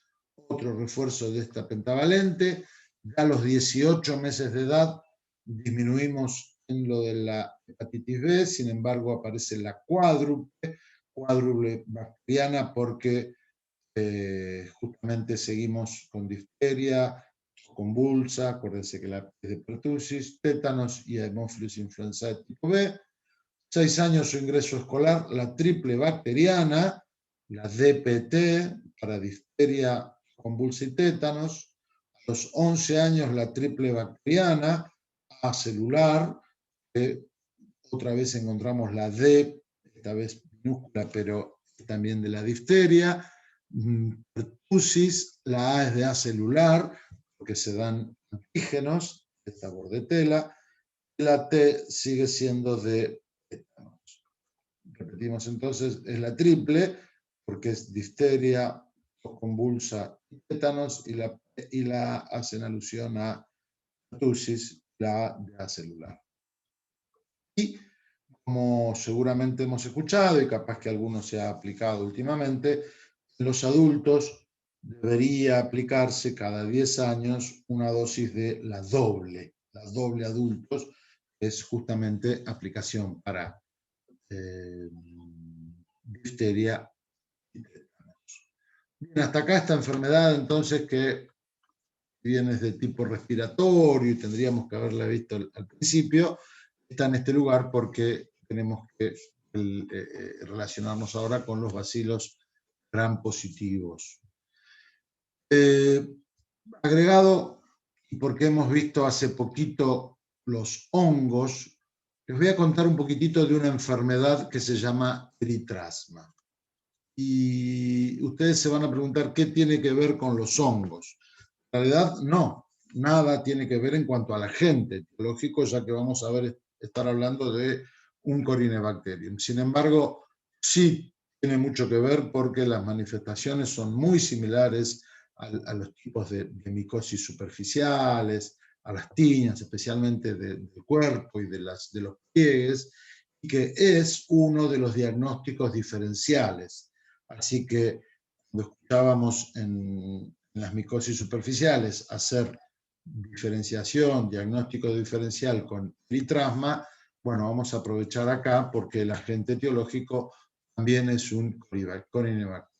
otro refuerzo de esta pentavalente, ya a los 18 meses de edad disminuimos en lo de la hepatitis B, sin embargo aparece la cuádruple bacteriana porque justamente seguimos con difteria, convulsa, acuérdense que la es de pertussis, tétanos y Haemophilus influenzae tipo B. 6 años su ingreso escolar, la triple bacteriana, la DPT para difteria, convulsa y tétanos. A los 11 años la triple bacteriana, acelular, que otra vez encontramos la D, esta vez minúscula, pero también de la difteria. Pertussis, la A es de acelular, porque se dan antígenos, esta bordetela. La T sigue siendo de tétanos. Repetimos entonces, es la triple, porque es difteria, convulsa y tétanos, y la hacen alusión a pertussis, la A de acelular. Y como seguramente hemos escuchado, y capaz que alguno se ha aplicado últimamente, en los adultos debería aplicarse cada 10 años una dosis de la doble adultos, es justamente aplicación para difteria y tétanos. Bien, hasta acá esta enfermedad entonces que viene de tipo respiratorio y tendríamos que haberla visto al principio, está en este lugar porque tenemos que relacionarnos ahora con los bacilos gram positivos. Agregado, y porque hemos visto hace poquito los hongos les voy a contar un poquitito de una enfermedad que se llama eritrasma. Y ustedes se van a preguntar qué tiene que ver con los hongos. En realidad, no, nada tiene que ver en cuanto al agente etiológico, ya que vamos a estar hablando de un Corynebacterium. Sin embargo, sí tiene mucho que ver porque las manifestaciones son muy similares a los tipos de micosis superficiales, a las tiñas, especialmente del cuerpo y de los pliegues, y que es uno de los diagnósticos diferenciales. Así que cuando escuchábamos en las micosis superficiales hacer diferenciación, diagnóstico diferencial con eritrasma, bueno, vamos a aprovechar acá porque el agente etiológico también es un Corynebacterium.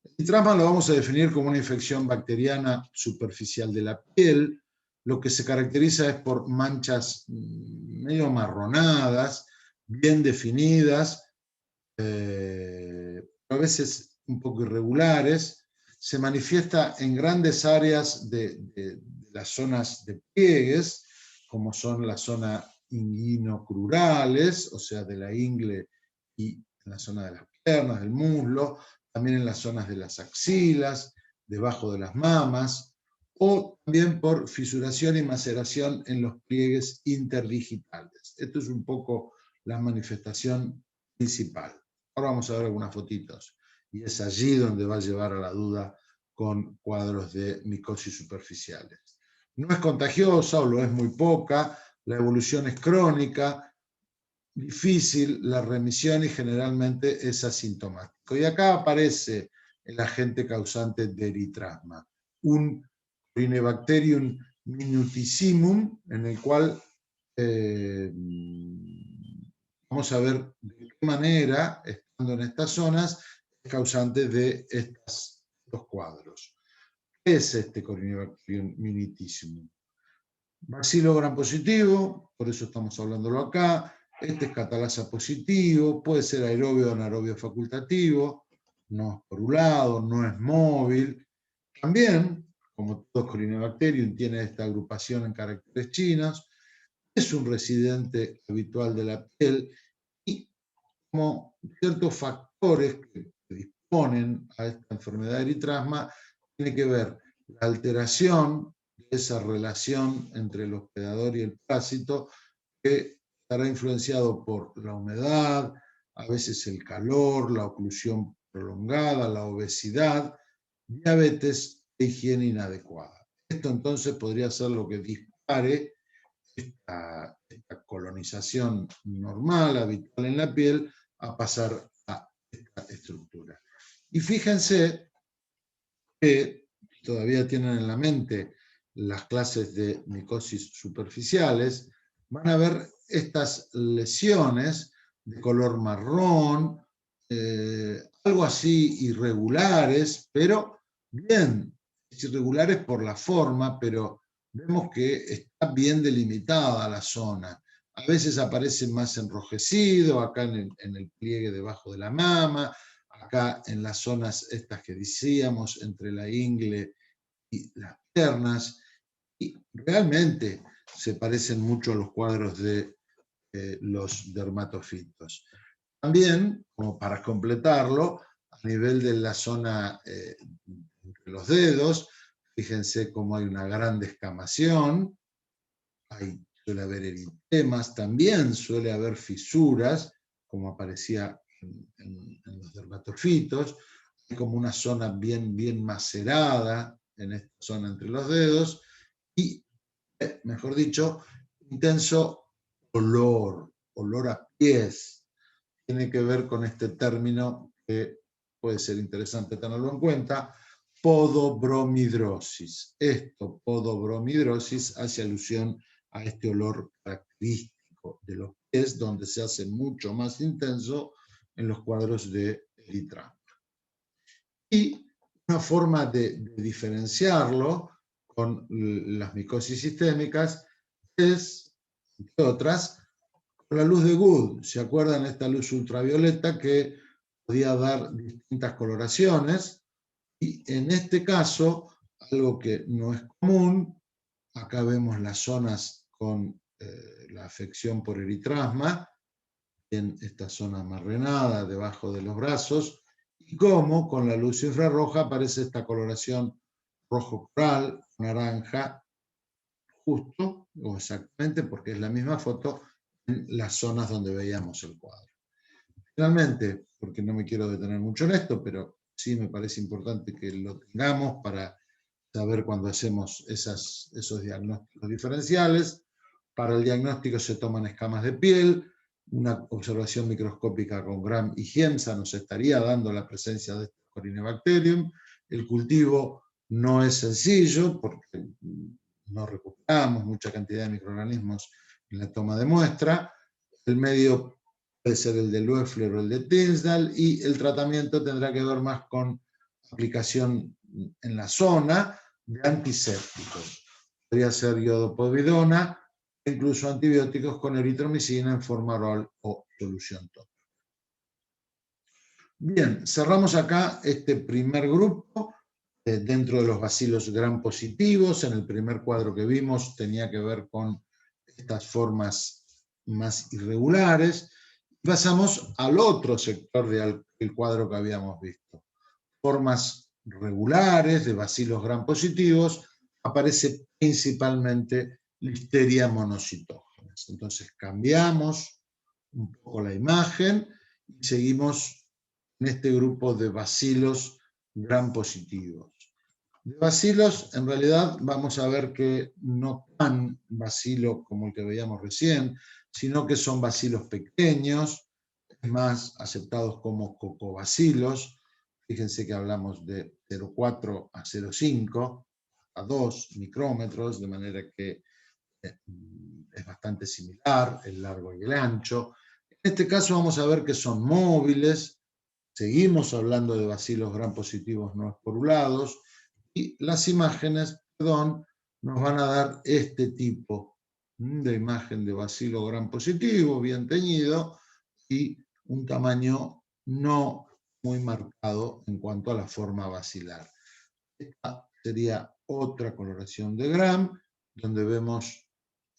El eritrasma lo vamos a definir como una infección bacteriana superficial de la piel. Lo que se caracteriza es por manchas medio marronadas, bien definidas, a veces un poco irregulares. Se manifiesta en grandes áreas de las zonas de pliegues, como son la zona inguinocrurales, o sea, de la ingle y en la zona de las piernas, del muslo, también en las zonas de las axilas, debajo de las mamas, o también por fisuración y maceración en los pliegues interdigitales. Esto es un poco la manifestación principal. Ahora vamos a ver algunas fotitos. Y es allí donde va a llevar a la duda con cuadros de micosis superficiales. No es contagiosa o lo es muy poca, la evolución es crónica, difícil la remisión y generalmente es asintomático. Y acá aparece el agente causante de eritrasma, un Corynebacterium minutissimum, en el cual vamos a ver de qué manera, estando en estas zonas, es causante de estos cuadros. ¿Qué es este Corynebacterium minutissimum? Bacilo gram positivo, por eso estamos hablándolo acá. Este es catalasa positivo, puede ser aerobio o anaerobio facultativo, no es porulado, no es móvil. También, como todo Corynebacterium, tiene esta agrupación en caracteres chinos, es un residente habitual de la piel y como ciertos factores que disponen a esta enfermedad de eritrasma, tiene que ver la alteración de esa relación entre el hospedador y el parásito, que estará influenciado por la humedad, a veces el calor, la oclusión prolongada, la obesidad, diabetes e higiene inadecuada. Esto entonces podría ser lo que dispare esta colonización normal, habitual en la piel, a pasar a esta estructura. Y fíjense que todavía tienen en la mente las clases de micosis superficiales, van a ver estas lesiones de color marrón, algo así irregulares, pero bien, irregulares por la forma, pero vemos que está bien delimitada la zona. A veces aparece más enrojecido, acá en el pliegue debajo de la mama, acá en las zonas estas que decíamos, entre la ingle y las piernas, y realmente se parecen mucho a los cuadros de los dermatofitos. También, como para completarlo, a nivel de la zona entre los dedos, fíjense cómo hay una gran descamación, suele haber eritemas, también suele haber fisuras, como aparecía en los dermatofitos, hay como una zona bien macerada en esta zona entre los dedos, y, mejor dicho, intenso olor a pies. Tiene que ver con este término que puede ser interesante tenerlo en cuenta, podobromidrosis. Esto, podobromidrosis, hace alusión a este olor característico de los pies, donde se hace mucho más intenso en los cuadros de eritrasma. Y una forma de diferenciarlo con las micosis sistémicas es, entre otras, con la luz de Wood. ¿Se acuerdan esta luz ultravioleta que podía dar distintas coloraciones? Y en este caso, algo que no es común, acá vemos las zonas con la afección por eritrasma, en esta zona amarrenada debajo de los brazos, y cómo con la luz infrarroja aparece esta coloración rojo coral, naranja, justo o exactamente porque es la misma foto en las zonas donde veíamos el cuadro. Finalmente, porque no me quiero detener mucho en esto, pero sí me parece importante que lo tengamos para saber cuando hacemos esos diagnósticos diferenciales. Para el diagnóstico se toman escamas de piel, una observación microscópica con Gram y Giemsa nos estaría dando la presencia de Corynebacterium. El cultivo no es sencillo porque no recuperamos mucha cantidad de microorganismos en la toma de muestra. El medio puede ser el de Loeffler o el de Tinsdale, y el tratamiento tendrá que ver más con aplicación en la zona de antisépticos. Podría ser iodopovidona, incluso antibióticos con eritromicina en forma oral o solución tópica. Bien, cerramos acá este primer grupo dentro de los bacilos gram positivos. En el primer cuadro que vimos tenía que ver con estas formas más irregulares. Pasamos al otro sector del cuadro que habíamos visto. Formas regulares de bacilos gram positivos, aparece principalmente Listeria monocytogenes. Entonces cambiamos un poco la imagen y seguimos en este grupo de bacilos gram positivos. De bacilos, en realidad, vamos a ver que no tan bacilo como el que veíamos recién, sino que son bacilos pequeños, más aceptados como cocobacilos. Fíjense que hablamos de 0,4 a 0,5 a 2 micrómetros, de manera que es bastante similar el largo y el ancho. En este caso vamos a ver que son móviles, seguimos hablando de bacilos gram positivos no esporulados, y las imágenes, nos van a dar este tipo de imagen de bacilo gram positivo, bien teñido, y un tamaño no muy marcado en cuanto a la forma bacilar. Esta sería otra coloración de Gram, donde vemos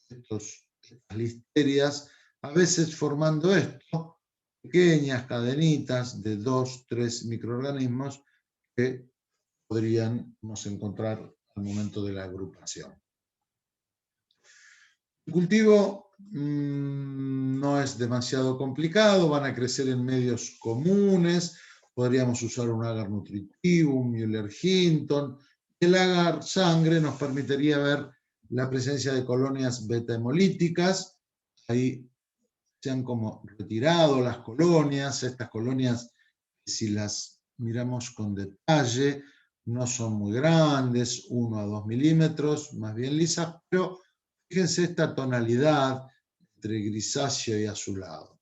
estas listerias, a veces formando esto, pequeñas cadenitas de 2-3 microorganismos que podríamos encontrar al momento de la agrupación. El cultivo no es demasiado complicado, van a crecer en medios comunes, podríamos usar un agar nutritivo, un Müller-Hinton. El agar sangre nos permitiría ver la presencia de colonias beta-hemolíticas. Ahí se han como retirado las colonias. Estas colonias, si las miramos con detalle, no son muy grandes, 1 a 2 milímetros, más bien lisas, pero fíjense esta tonalidad entre grisáceo y azulado.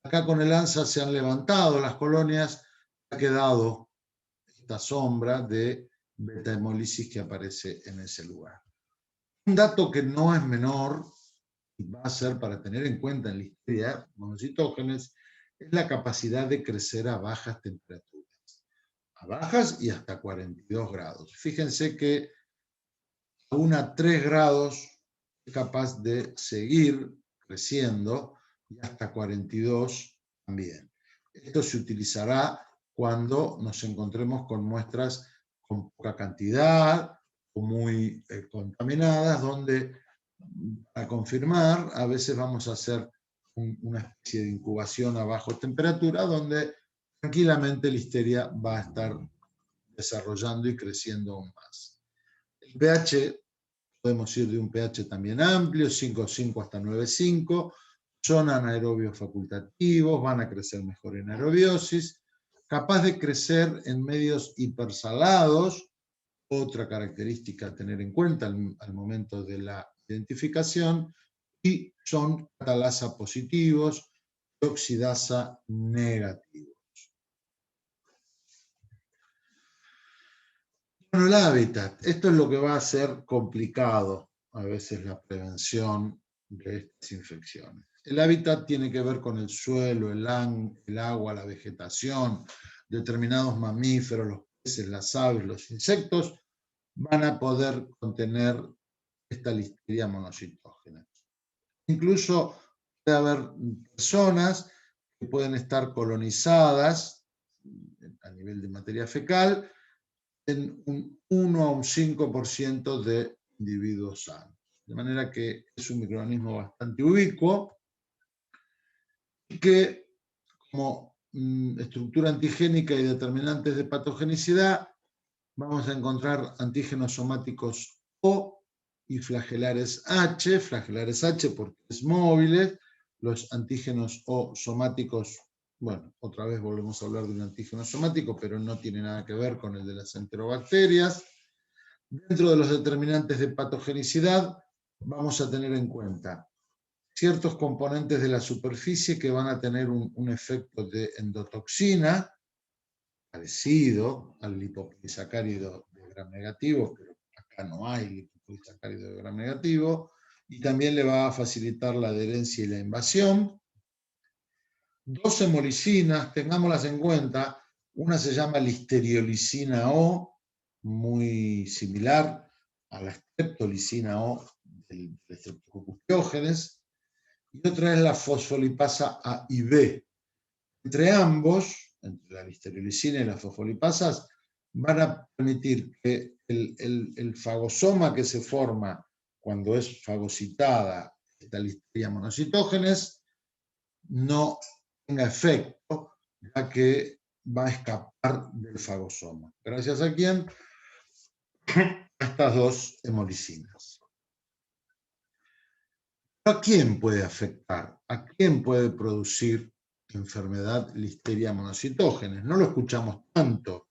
Acá con el ANSA se han levantado las colonias, ha quedado esta sombra de beta-hemólisis que aparece en ese lugar. Un dato que no es menor, y va a ser para tener en cuenta en Listeria monocytogenes, es la capacidad de crecer a bajas temperaturas. A bajas y hasta 42 grados. Fíjense que aún a 3 grados es capaz de seguir creciendo, y hasta 42 también. Esto se utilizará cuando nos encontremos con muestras con poca cantidad o muy contaminadas, donde para confirmar a veces vamos a hacer una especie de incubación a baja temperatura, donde tranquilamente Listeria va a estar desarrollando y creciendo aún más. El pH, podemos ir de un pH también amplio, 5,5 hasta 9,5, son anaerobios facultativos, van a crecer mejor en aerobiosis, capaz de crecer en medios hipersalados, otra característica a tener en cuenta al momento de la identificación, y son catalasa positivos y oxidasa negativos. Bueno, el hábitat, esto es lo que va a ser complicado a veces la prevención de estas infecciones. El hábitat tiene que ver con el suelo, el agua, la vegetación, determinados mamíferos, los peces, las aves, los insectos, van a poder contener esta Listeria monocytogenes. Incluso puede haber personas que pueden estar colonizadas a nivel de materia fecal en un 1 a un 5% de individuos sanos. De manera que es un microorganismo bastante ubicuo y que, como estructura antigénica y determinantes de patogenicidad, vamos a encontrar antígenos somáticos O y flagelares H porque es móviles, los antígenos O somáticos, bueno, otra vez volvemos a hablar de un antígeno somático, pero no tiene nada que ver con el de las enterobacterias. Dentro de los determinantes de patogenicidad, vamos a tener en cuenta ciertos componentes de la superficie que van a tener un efecto de endotoxina, parecido al lipopolisacárido de gram negativo, pero acá no hay lipopolisacárido de gram negativo, y también le va a facilitar la adherencia y la invasión. Dos hemolicinas, tengámoslas en cuenta, una se llama listeriolizina O, muy similar a la streptolicina O del Streptococcus pyogenes, y otra es la fosfolipasa A y B. Entre ambos, entre la listeriolizina y las fosfolipasas, van a permitir que el fagosoma que se forma cuando es fagocitada esta Listeria monocitógenes no tenga efecto, ya que va a escapar del fagosoma. ¿Gracias a quién? A estas dos hemolicinas. ¿A quién puede afectar? ¿A quién puede producir enfermedad Listeria monocitógenes? No lo escuchamos tanto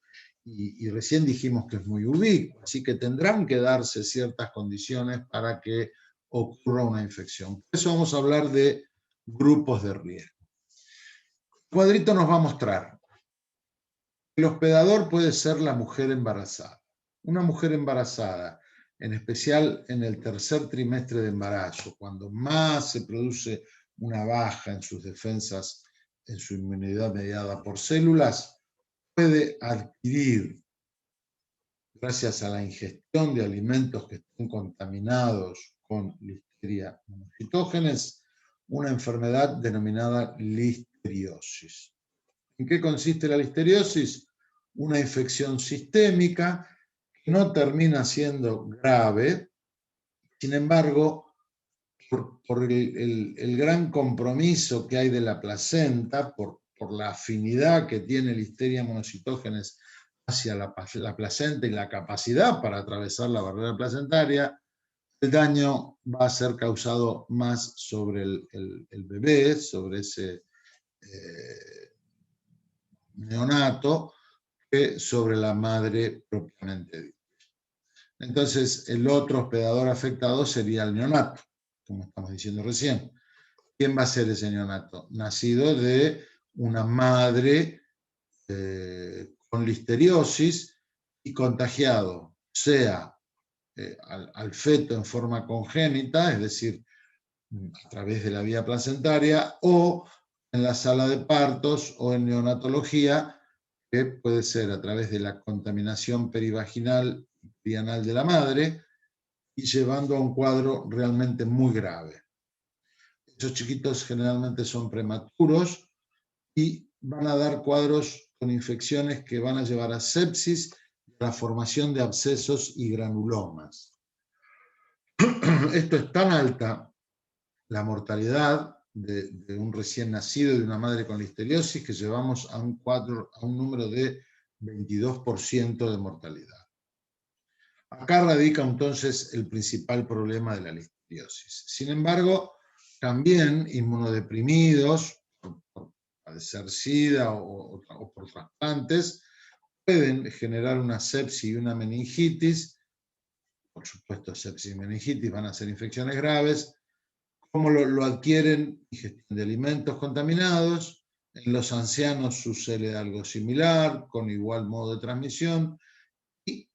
y recién dijimos que es muy ubicuo, así que tendrán que darse ciertas condiciones para que ocurra una infección. Por eso vamos a hablar de grupos de riesgo. El cuadrito nos va a mostrar que el hospedador puede ser la mujer embarazada. Una mujer embarazada, en especial en el tercer trimestre de embarazo, cuando más se produce una baja en sus defensas, en su inmunidad mediada por células, puede adquirir, gracias a la ingestión de alimentos que estén contaminados con Listeria monocitógenes, una enfermedad denominada listeriosis. ¿En qué consiste la listeriosis? Una infección sistémica que no termina siendo grave, sin embargo, por el gran compromiso que hay de la placenta, por la afinidad que tiene Listeria monocitógenes hacia la placenta y la capacidad para atravesar la barrera placentaria, el daño va a ser causado más sobre el bebé, sobre ese neonato, que sobre la madre propiamente dicha. Entonces, el otro hospedador afectado sería el neonato, como estamos diciendo recién. ¿Quién va a ser ese neonato? Nacido de una madre con listeriosis y contagiado, sea al feto en forma congénita, es decir, a través de la vía placentaria, o en la sala de partos o en neonatología, que puede ser a través de la contaminación perivaginal y anal de la madre, y llevando a un cuadro realmente muy grave. Esos chiquitos generalmente son prematuros y van a dar cuadros con infecciones que van a llevar a sepsis y a la formación de abscesos y granulomas. Esto es tan alta la mortalidad de un recién nacido y de una madre con listeriosis que llevamos a un número de 22% de mortalidad. Acá radica entonces el principal problema de la listeriosis. Sin embargo, también inmunodeprimidos, por padecer SIDA o por trasplantes, pueden generar una sepsis y una meningitis. Por supuesto, sepsis y meningitis van a ser infecciones graves. ¿Cómo lo adquieren? Ingestión de alimentos contaminados. En los ancianos sucede algo similar, con igual modo de transmisión. Y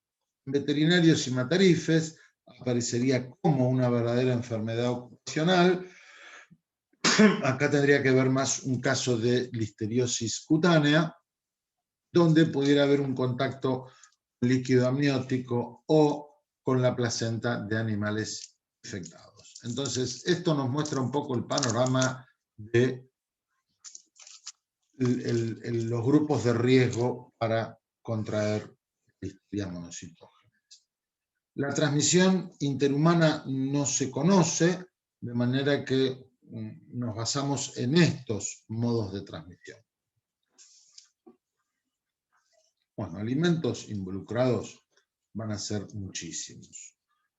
en veterinarios y matarifes aparecería como una verdadera enfermedad ocupacional. Acá tendría que ver más un caso de listeriosis cutánea, donde pudiera haber un contacto líquido amniótico o con la placenta de animales infectados. Entonces, esto nos muestra un poco el panorama de los grupos de riesgo para contraer Listeria monocytogenes. La transmisión interhumana no se conoce, de manera que nos basamos en estos modos de transmisión. Bueno, alimentos involucrados van a ser muchísimos.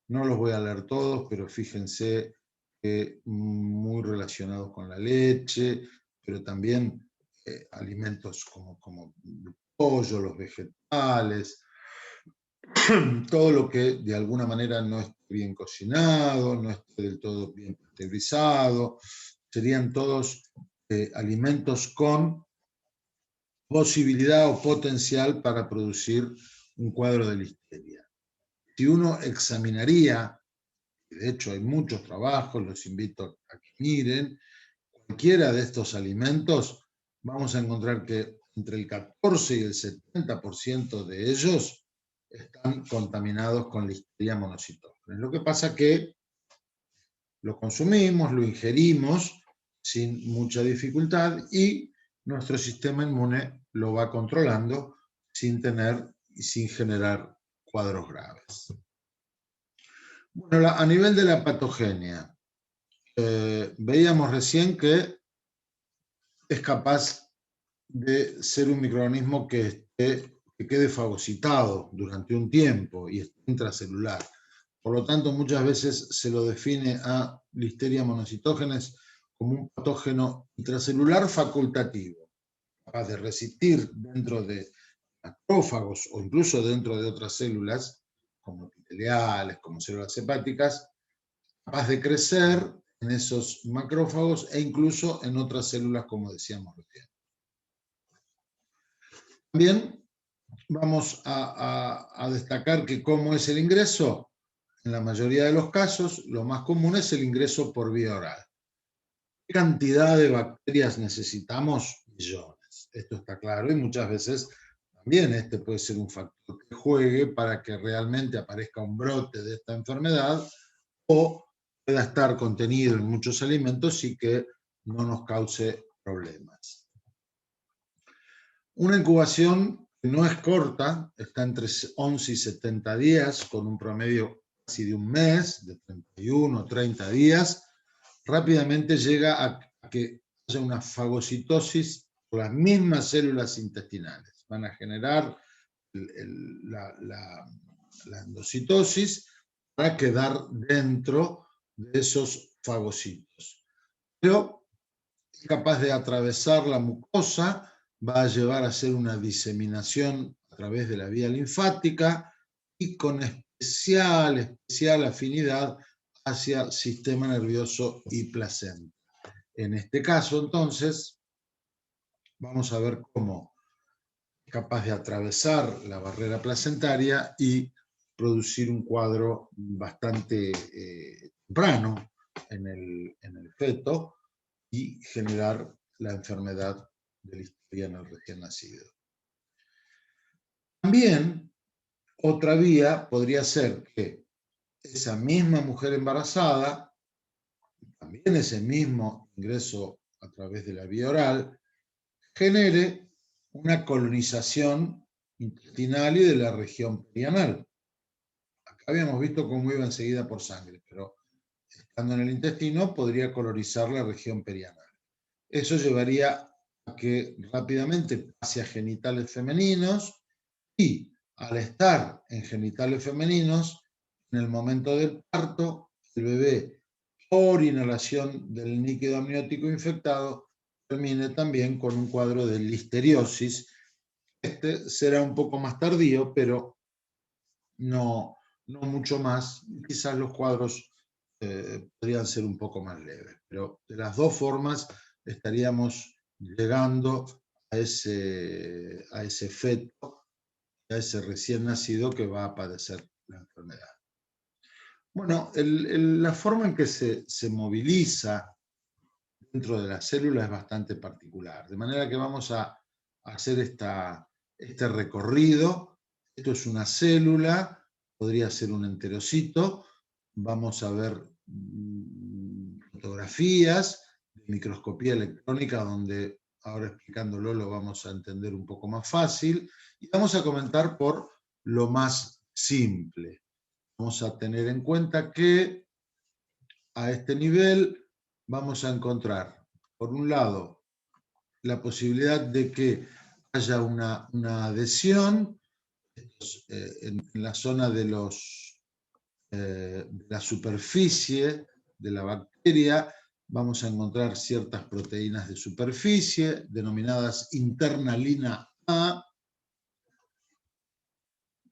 No los voy a leer todos, pero fíjense que muy relacionados con la leche, pero también alimentos como el pollo, los vegetales, todo lo que de alguna manera no esté bien cocinado, no esté del todo bien pasteurizado, serían todos alimentos con posibilidad o potencial para producir un cuadro de listeria. Si uno examinaría, de hecho hay muchos trabajos, los invito a que miren, cualquiera de estos alimentos, vamos a encontrar que entre el 14 y el 70% de ellos están contaminados con Listeria monocytogenes. Lo que pasa es que lo consumimos, lo ingerimos sin mucha dificultad y nuestro sistema inmune lo va controlando sin tener y sin generar cuadros graves. Bueno, a nivel de la patogenia, veíamos recién que es capaz de ser un microorganismo que quede fagocitado durante un tiempo y esté intracelular. Por lo tanto, muchas veces se lo define a Listeria monocytogenes como un patógeno intracelular facultativo, capaz de resistir dentro de macrófagos o incluso dentro de otras células, como epiteliales, como células hepáticas, capaz de crecer en esos macrófagos e incluso en otras células, como decíamos recién. También vamos a destacar que cómo es el ingreso. En la mayoría de los casos, lo más común es el ingreso por vía oral. ¿Qué cantidad de bacterias necesitamos? Millones. Esto está claro y muchas veces también este puede ser un factor que juegue para que realmente aparezca un brote de esta enfermedad o pueda estar contenido en muchos alimentos y que no nos cause problemas. Una incubación no es corta, está entre 11 y 70 días, con un promedio casi de un mes, de 31 o 30 días, rápidamente llega a que haya una fagocitosis por las mismas células intestinales. Van a generar la endocitosis para quedar dentro de esos fagocitos. Pero es capaz de atravesar la mucosa, va a llevar a hacer una diseminación a través de la vía linfática y con especial afinidad hacia el sistema nervioso y placenta. En este caso, entonces, vamos a ver cómo es capaz de atravesar la barrera placentaria y producir un cuadro bastante temprano en el feto y generar la enfermedad de Listeria en el recién nacido. También, otra vía podría ser que esa misma mujer embarazada, también ese mismo ingreso a través de la vía oral, genere una colonización intestinal y de la región perianal. Acá habíamos visto cómo iba enseguida por sangre, pero estando en el intestino podría colonizar la región perianal. Eso llevaría a que rápidamente pase a genitales femeninos y al estar en genitales femeninos, en el momento del parto, el bebé, por inhalación del líquido amniótico infectado, termine también con un cuadro de listeriosis. Este será un poco más tardío, pero no mucho más. Quizás los cuadros podrían ser un poco más leves, pero de las dos formas estaríamos llegando a ese feto, a ese recién nacido que va a padecer la enfermedad. Bueno, la forma en que se moviliza dentro de la célula es bastante particular, de manera que vamos a hacer este recorrido. Esto es una célula, podría ser un enterocito. Vamos a ver fotografías de microscopía electrónica, donde ahora explicándolo lo vamos a entender un poco más fácil, y vamos a comentar por lo más simple. Vamos a tener en cuenta que a este nivel vamos a encontrar, por un lado, la posibilidad de que haya una adhesión en la zona de la superficie de la bacteria. Vamos a encontrar ciertas proteínas de superficie, denominadas internalina A.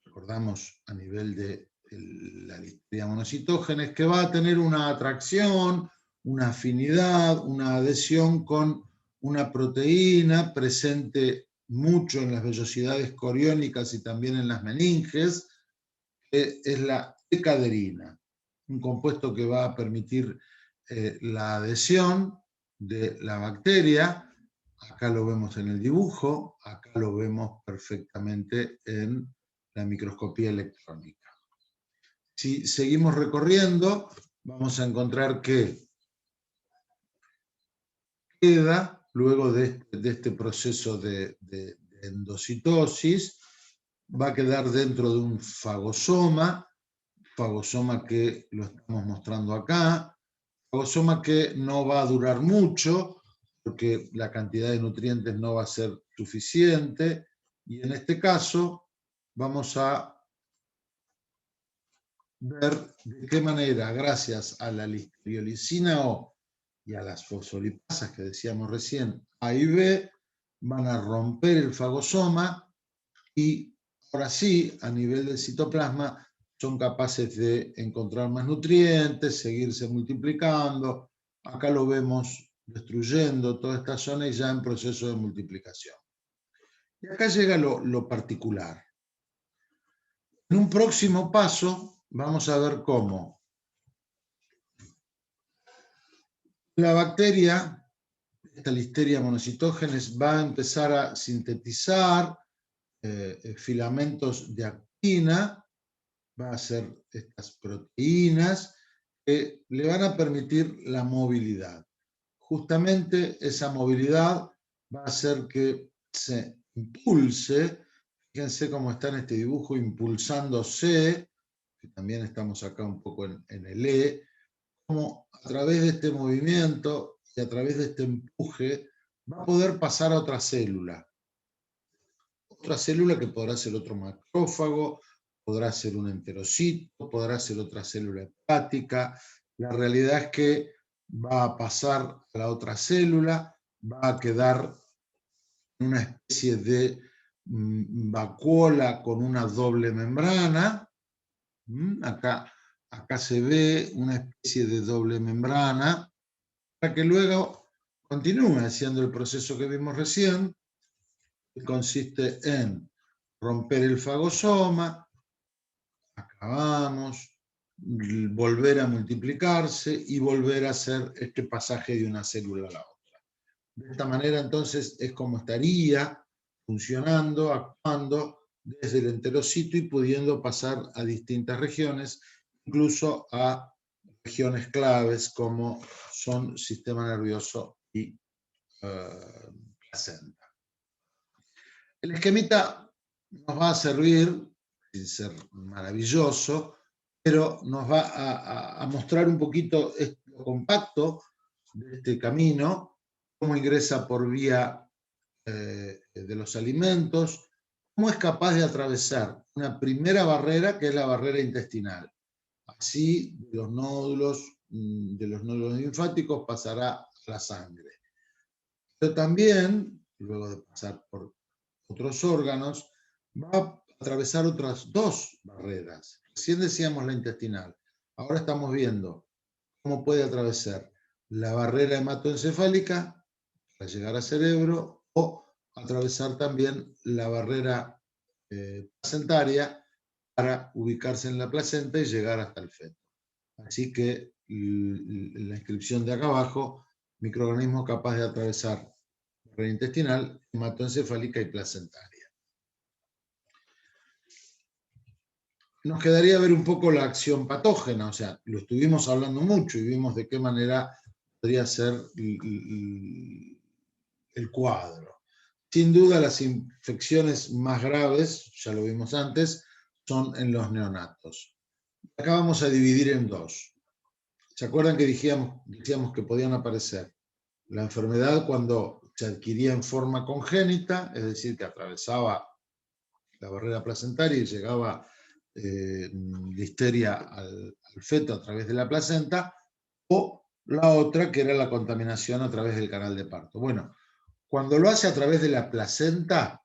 Recordamos a nivel de la Listeria monocitógenes, que va a tener una atracción, una afinidad, una adhesión con una proteína presente mucho en las vellosidades coriónicas y también en las meninges, que es la decaderina, un compuesto que va a permitir la adhesión de la bacteria. Acá lo vemos en el dibujo, acá lo vemos perfectamente en la microscopía electrónica. Si seguimos recorriendo, vamos a encontrar que queda, luego de este proceso de endocitosis, va a quedar dentro de un fagosoma que lo estamos mostrando acá, fagosoma que no va a durar mucho, porque la cantidad de nutrientes no va a ser suficiente, y en este caso vamos a ver de qué manera, gracias a la listeriolicina O y a las fosfolipasas que decíamos recién, A y B, van a romper el fagosoma y ahora sí, a nivel del citoplasma, son capaces de encontrar más nutrientes, seguirse multiplicando. Acá lo vemos destruyendo toda esta zona y ya en proceso de multiplicación. Y acá llega lo particular. En un próximo paso vamos a ver cómo la bacteria, esta Listeria monocitógenes, va a empezar a sintetizar filamentos de actina, va a hacer estas proteínas que le van a permitir la movilidad. Justamente esa movilidad va a hacer que se impulse, fíjense cómo está en este dibujo, impulsándose, que también estamos acá un poco en el E, como a través de este movimiento y a través de este empuje va a poder pasar a otra célula. Otra célula que podrá ser otro macrófago, podrá ser un enterocito, podrá ser otra célula hepática. La realidad es que va a pasar a la otra célula, va a quedar en una especie de vacuola con una doble membrana. Acá se ve una especie de doble membrana, para que luego continúe haciendo el proceso que vimos recién, que consiste en romper el fagosoma, acabamos, volver a multiplicarse y volver a hacer este pasaje de una célula a la otra. De esta manera entonces es como estaría funcionando, actuando desde el enterocito y pudiendo pasar a distintas regiones, incluso a regiones claves como son sistema nervioso y placenta. El esquemita nos va a servir, sin ser maravilloso, pero nos va a mostrar un poquito lo compacto de este camino, cómo ingresa por vía de los alimentos, cómo es capaz de atravesar una primera barrera, que es la barrera intestinal. Así, de los nódulos linfáticos pasará a la sangre. Pero también, luego de pasar por otros órganos, va a atravesar otras dos barreras. Recién decíamos la intestinal. Ahora estamos viendo cómo puede atravesar la barrera hematoencefálica para llegar al cerebro o atravesar también la barrera placentaria para ubicarse en la placenta y llegar hasta el feto. Así que la inscripción de acá abajo, microorganismo capaz de atravesar barrera intestinal, hematoencefálica y placentaria. nos quedaría ver un poco la acción patógena, o sea, lo estuvimos hablando mucho y vimos de qué manera podría ser el cuadro. Sin duda, las infecciones más graves, ya lo vimos antes, son en los neonatos. Acá vamos a dividir en dos. ¿Se acuerdan que decíamos que podían aparecer la enfermedad cuando se adquiría en forma congénita, es decir, que atravesaba la barrera placentaria y llegaba listeria al feto a través de la placenta, o la otra que era la contaminación a través del canal de parto? Bueno, cuando lo hace a través de la placenta,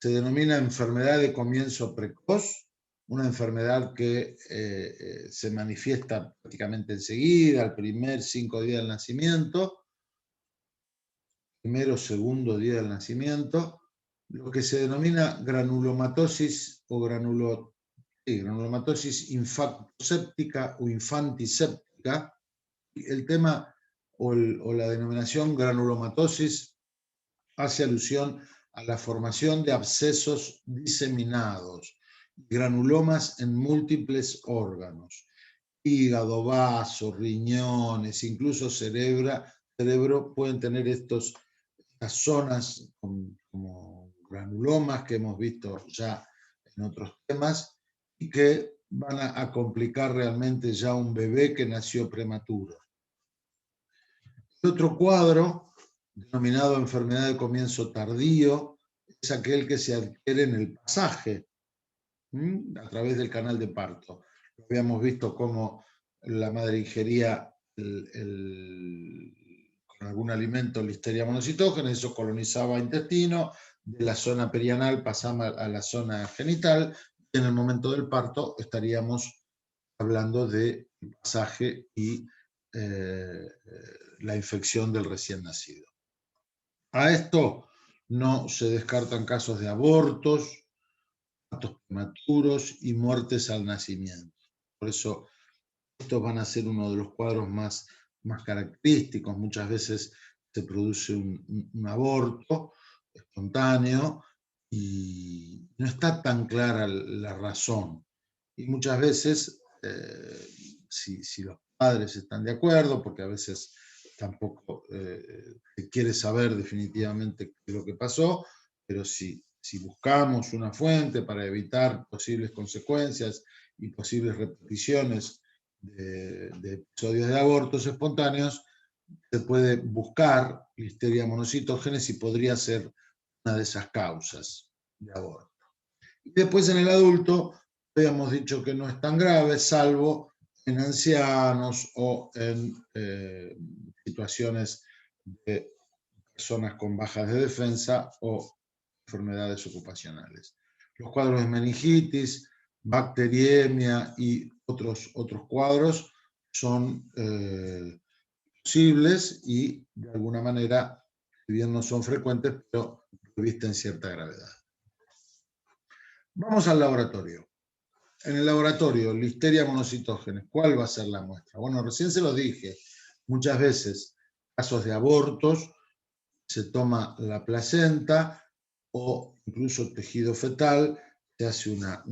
se denomina enfermedad de comienzo precoz, una enfermedad que se manifiesta prácticamente enseguida, al primer 5 días del nacimiento, primero o segundo día del nacimiento, lo que se denomina granulomatosis o granulomatosis infantoséptica o infantiséptica. El tema o la denominación granulomatosis hace alusión a la formación de abscesos diseminados, granulomas en múltiples órganos, hígado, vaso, riñones, incluso cerebro pueden tener estas zonas como granulomas que hemos visto ya en otros temas y que van a complicar realmente ya un bebé que nació prematuro. El otro cuadro, denominado enfermedad de comienzo tardío, es aquel que se adquiere en el pasaje, a través del canal de parto. Habíamos visto cómo la madre ingería con algún alimento listeria monocitógena, eso colonizaba intestino, de la zona perianal pasaba a la zona genital, y en el momento del parto estaríamos hablando de pasaje y la infección del recién nacido. A esto no se descartan casos de abortos, partos prematuros y muertes al nacimiento. Por eso estos van a ser uno de los cuadros más característicos. Muchas veces se produce un aborto espontáneo y no está tan clara la razón. Y muchas veces, si los padres están de acuerdo, porque a veces tampoco se quiere saber definitivamente qué es lo que pasó, pero si buscamos una fuente para evitar posibles consecuencias y posibles repeticiones de episodios de abortos espontáneos, se puede buscar listeria monocitógenes y podría ser una de esas causas de aborto. Y después en el adulto habíamos dicho que no es tan grave, salvo en ancianos o en situaciones de personas con bajas de defensa o enfermedades ocupacionales. Los cuadros de meningitis, bacteriemia y otros cuadros son posibles y de alguna manera, si bien no son frecuentes, pero revisten cierta gravedad. Vamos al laboratorio. En el laboratorio, listeria monocitógenes, ¿cuál va a ser la muestra? Bueno, recién se lo dije, muchas veces, casos de abortos, se toma la placenta o incluso tejido fetal, se hace una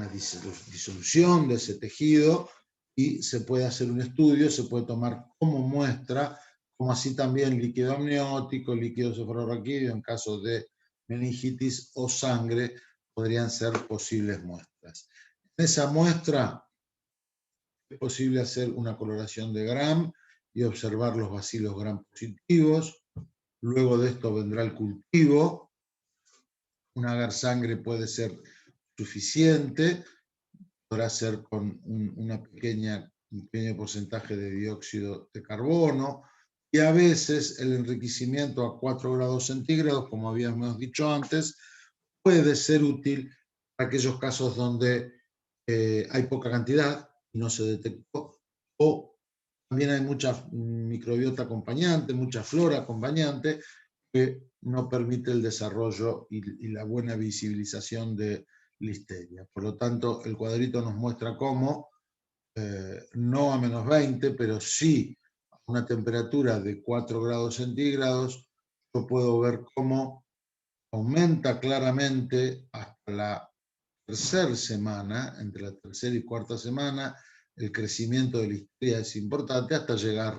disolución de ese tejido y se puede hacer un estudio, se puede tomar como muestra, como así también líquido amniótico, líquido cefalorraquídeo en caso de meningitis o sangre, podrían ser posibles muestras. En esa muestra es posible hacer una coloración de Gram y observar los bacilos Gram positivos. Luego de esto vendrá el cultivo. Un agar sangre puede ser suficiente, podrá ser con un pequeño porcentaje de dióxido de carbono, y a veces el enriquecimiento a 4 grados centígrados, como habíamos dicho antes, puede ser útil para aquellos casos donde hay poca cantidad y no se detectó, o también hay mucha microbiota acompañante, mucha flora acompañante, que no permite el desarrollo y la buena visibilización de listeria. Por lo tanto, el cuadrito nos muestra cómo, no a menos 20, pero sí a una temperatura de 4 grados centígrados, yo puedo ver cómo aumenta claramente hasta la tercera semana, entre la tercera y cuarta semana, el crecimiento de la Listeria es importante hasta llegar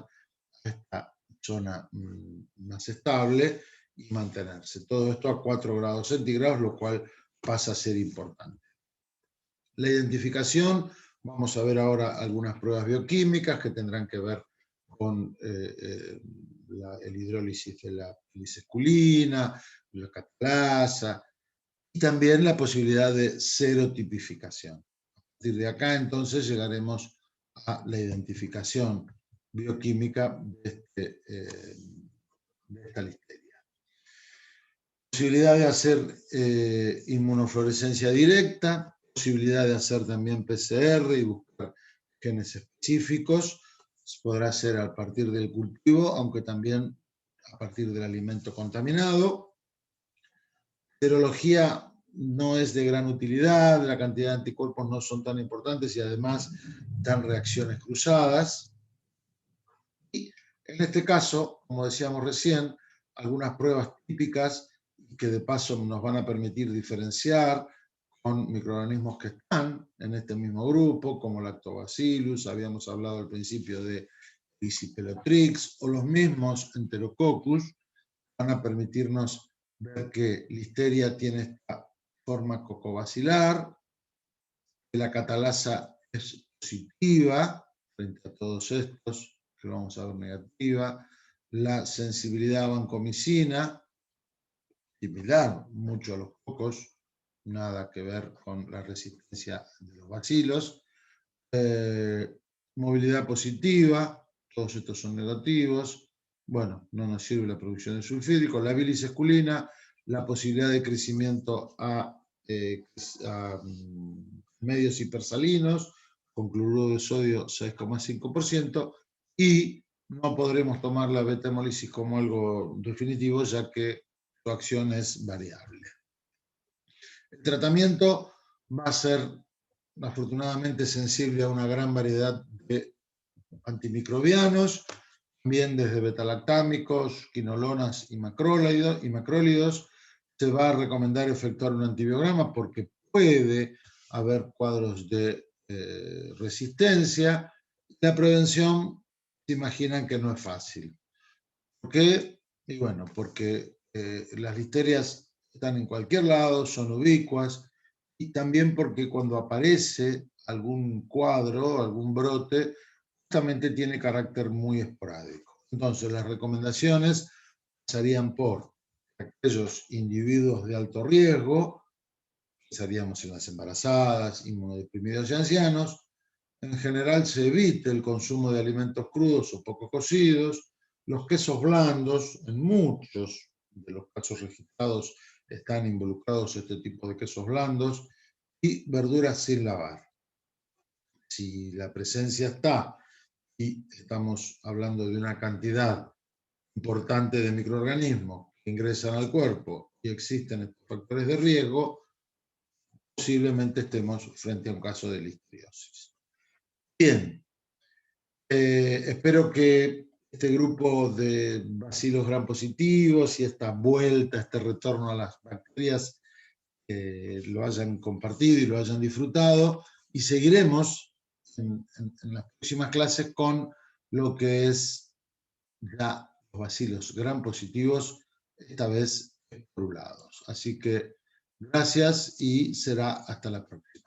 a esta zona más estable y mantenerse. Todo esto a 4 grados centígrados, lo cual pasa a ser importante. La identificación, vamos a ver ahora algunas pruebas bioquímicas que tendrán que ver con el hidrólisis de la lisesculina, la catalasa, y también la posibilidad de serotipificación. A partir de acá, entonces, llegaremos a la identificación bioquímica de esta listeria. Posibilidad de hacer inmunofluorescencia directa, posibilidad de hacer también PCR y buscar genes específicos. Se podrá hacer a partir del cultivo, aunque también a partir del alimento contaminado. Serología no es de gran utilidad, la cantidad de anticuerpos no son tan importantes y además dan reacciones cruzadas. Y en este caso, como decíamos recién, algunas pruebas típicas que de paso nos van a permitir diferenciar con microorganismos que están en este mismo grupo, como Lactobacillus, habíamos hablado al principio de Lisipelotrix, o los mismos Enterococcus, van a permitirnos ver que Listeria tiene esta forma cocobacilar, que la catalasa es positiva frente a todos estos, que vamos a ver negativa, la sensibilidad a vancomicina, similar mucho a los cocos, nada que ver con la resistencia de los bacilos, movilidad positiva, todos estos son negativos, bueno, no nos sirve la producción de sulfídrico, la bilis esculina, la posibilidad de crecimiento a medios hipersalinos, con cloruro de sodio 6,5%, y no podremos tomar la beta-hemólisis como algo definitivo, ya que su acción es variable. El tratamiento va a ser afortunadamente sensible a una gran variedad de antimicrobianos, también desde betalactámicos, quinolonas y macrólidos. Se va a recomendar efectuar un antibiograma porque puede haber cuadros de resistencia. La prevención, se imaginan que no es fácil. ¿Por qué? Y bueno, porque las listerias están en cualquier lado, son ubicuas, y también porque cuando aparece algún cuadro, algún brote, justamente tiene carácter muy esporádico. Entonces, las recomendaciones pasarían por aquellos individuos de alto riesgo, pensaríamos en las embarazadas, inmunodeprimidos y ancianos. En general se evite el consumo de alimentos crudos o poco cocidos. Los quesos blandos, en muchos de los casos registrados están involucrados este tipo de quesos blandos, y verduras sin lavar. Si la presencia está y estamos hablando de una cantidad importante de microorganismos que ingresan al cuerpo y existen estos factores de riesgo, posiblemente estemos frente a un caso de listeriosis. Bien, espero que este grupo de bacilos gram positivos y esta vuelta, este retorno a las bacterias, lo hayan compartido y lo hayan disfrutado, y seguiremos en las próximas clases con lo que es ya los bacilos gram positivos, esta vez esporulados. Así que gracias y será hasta la próxima.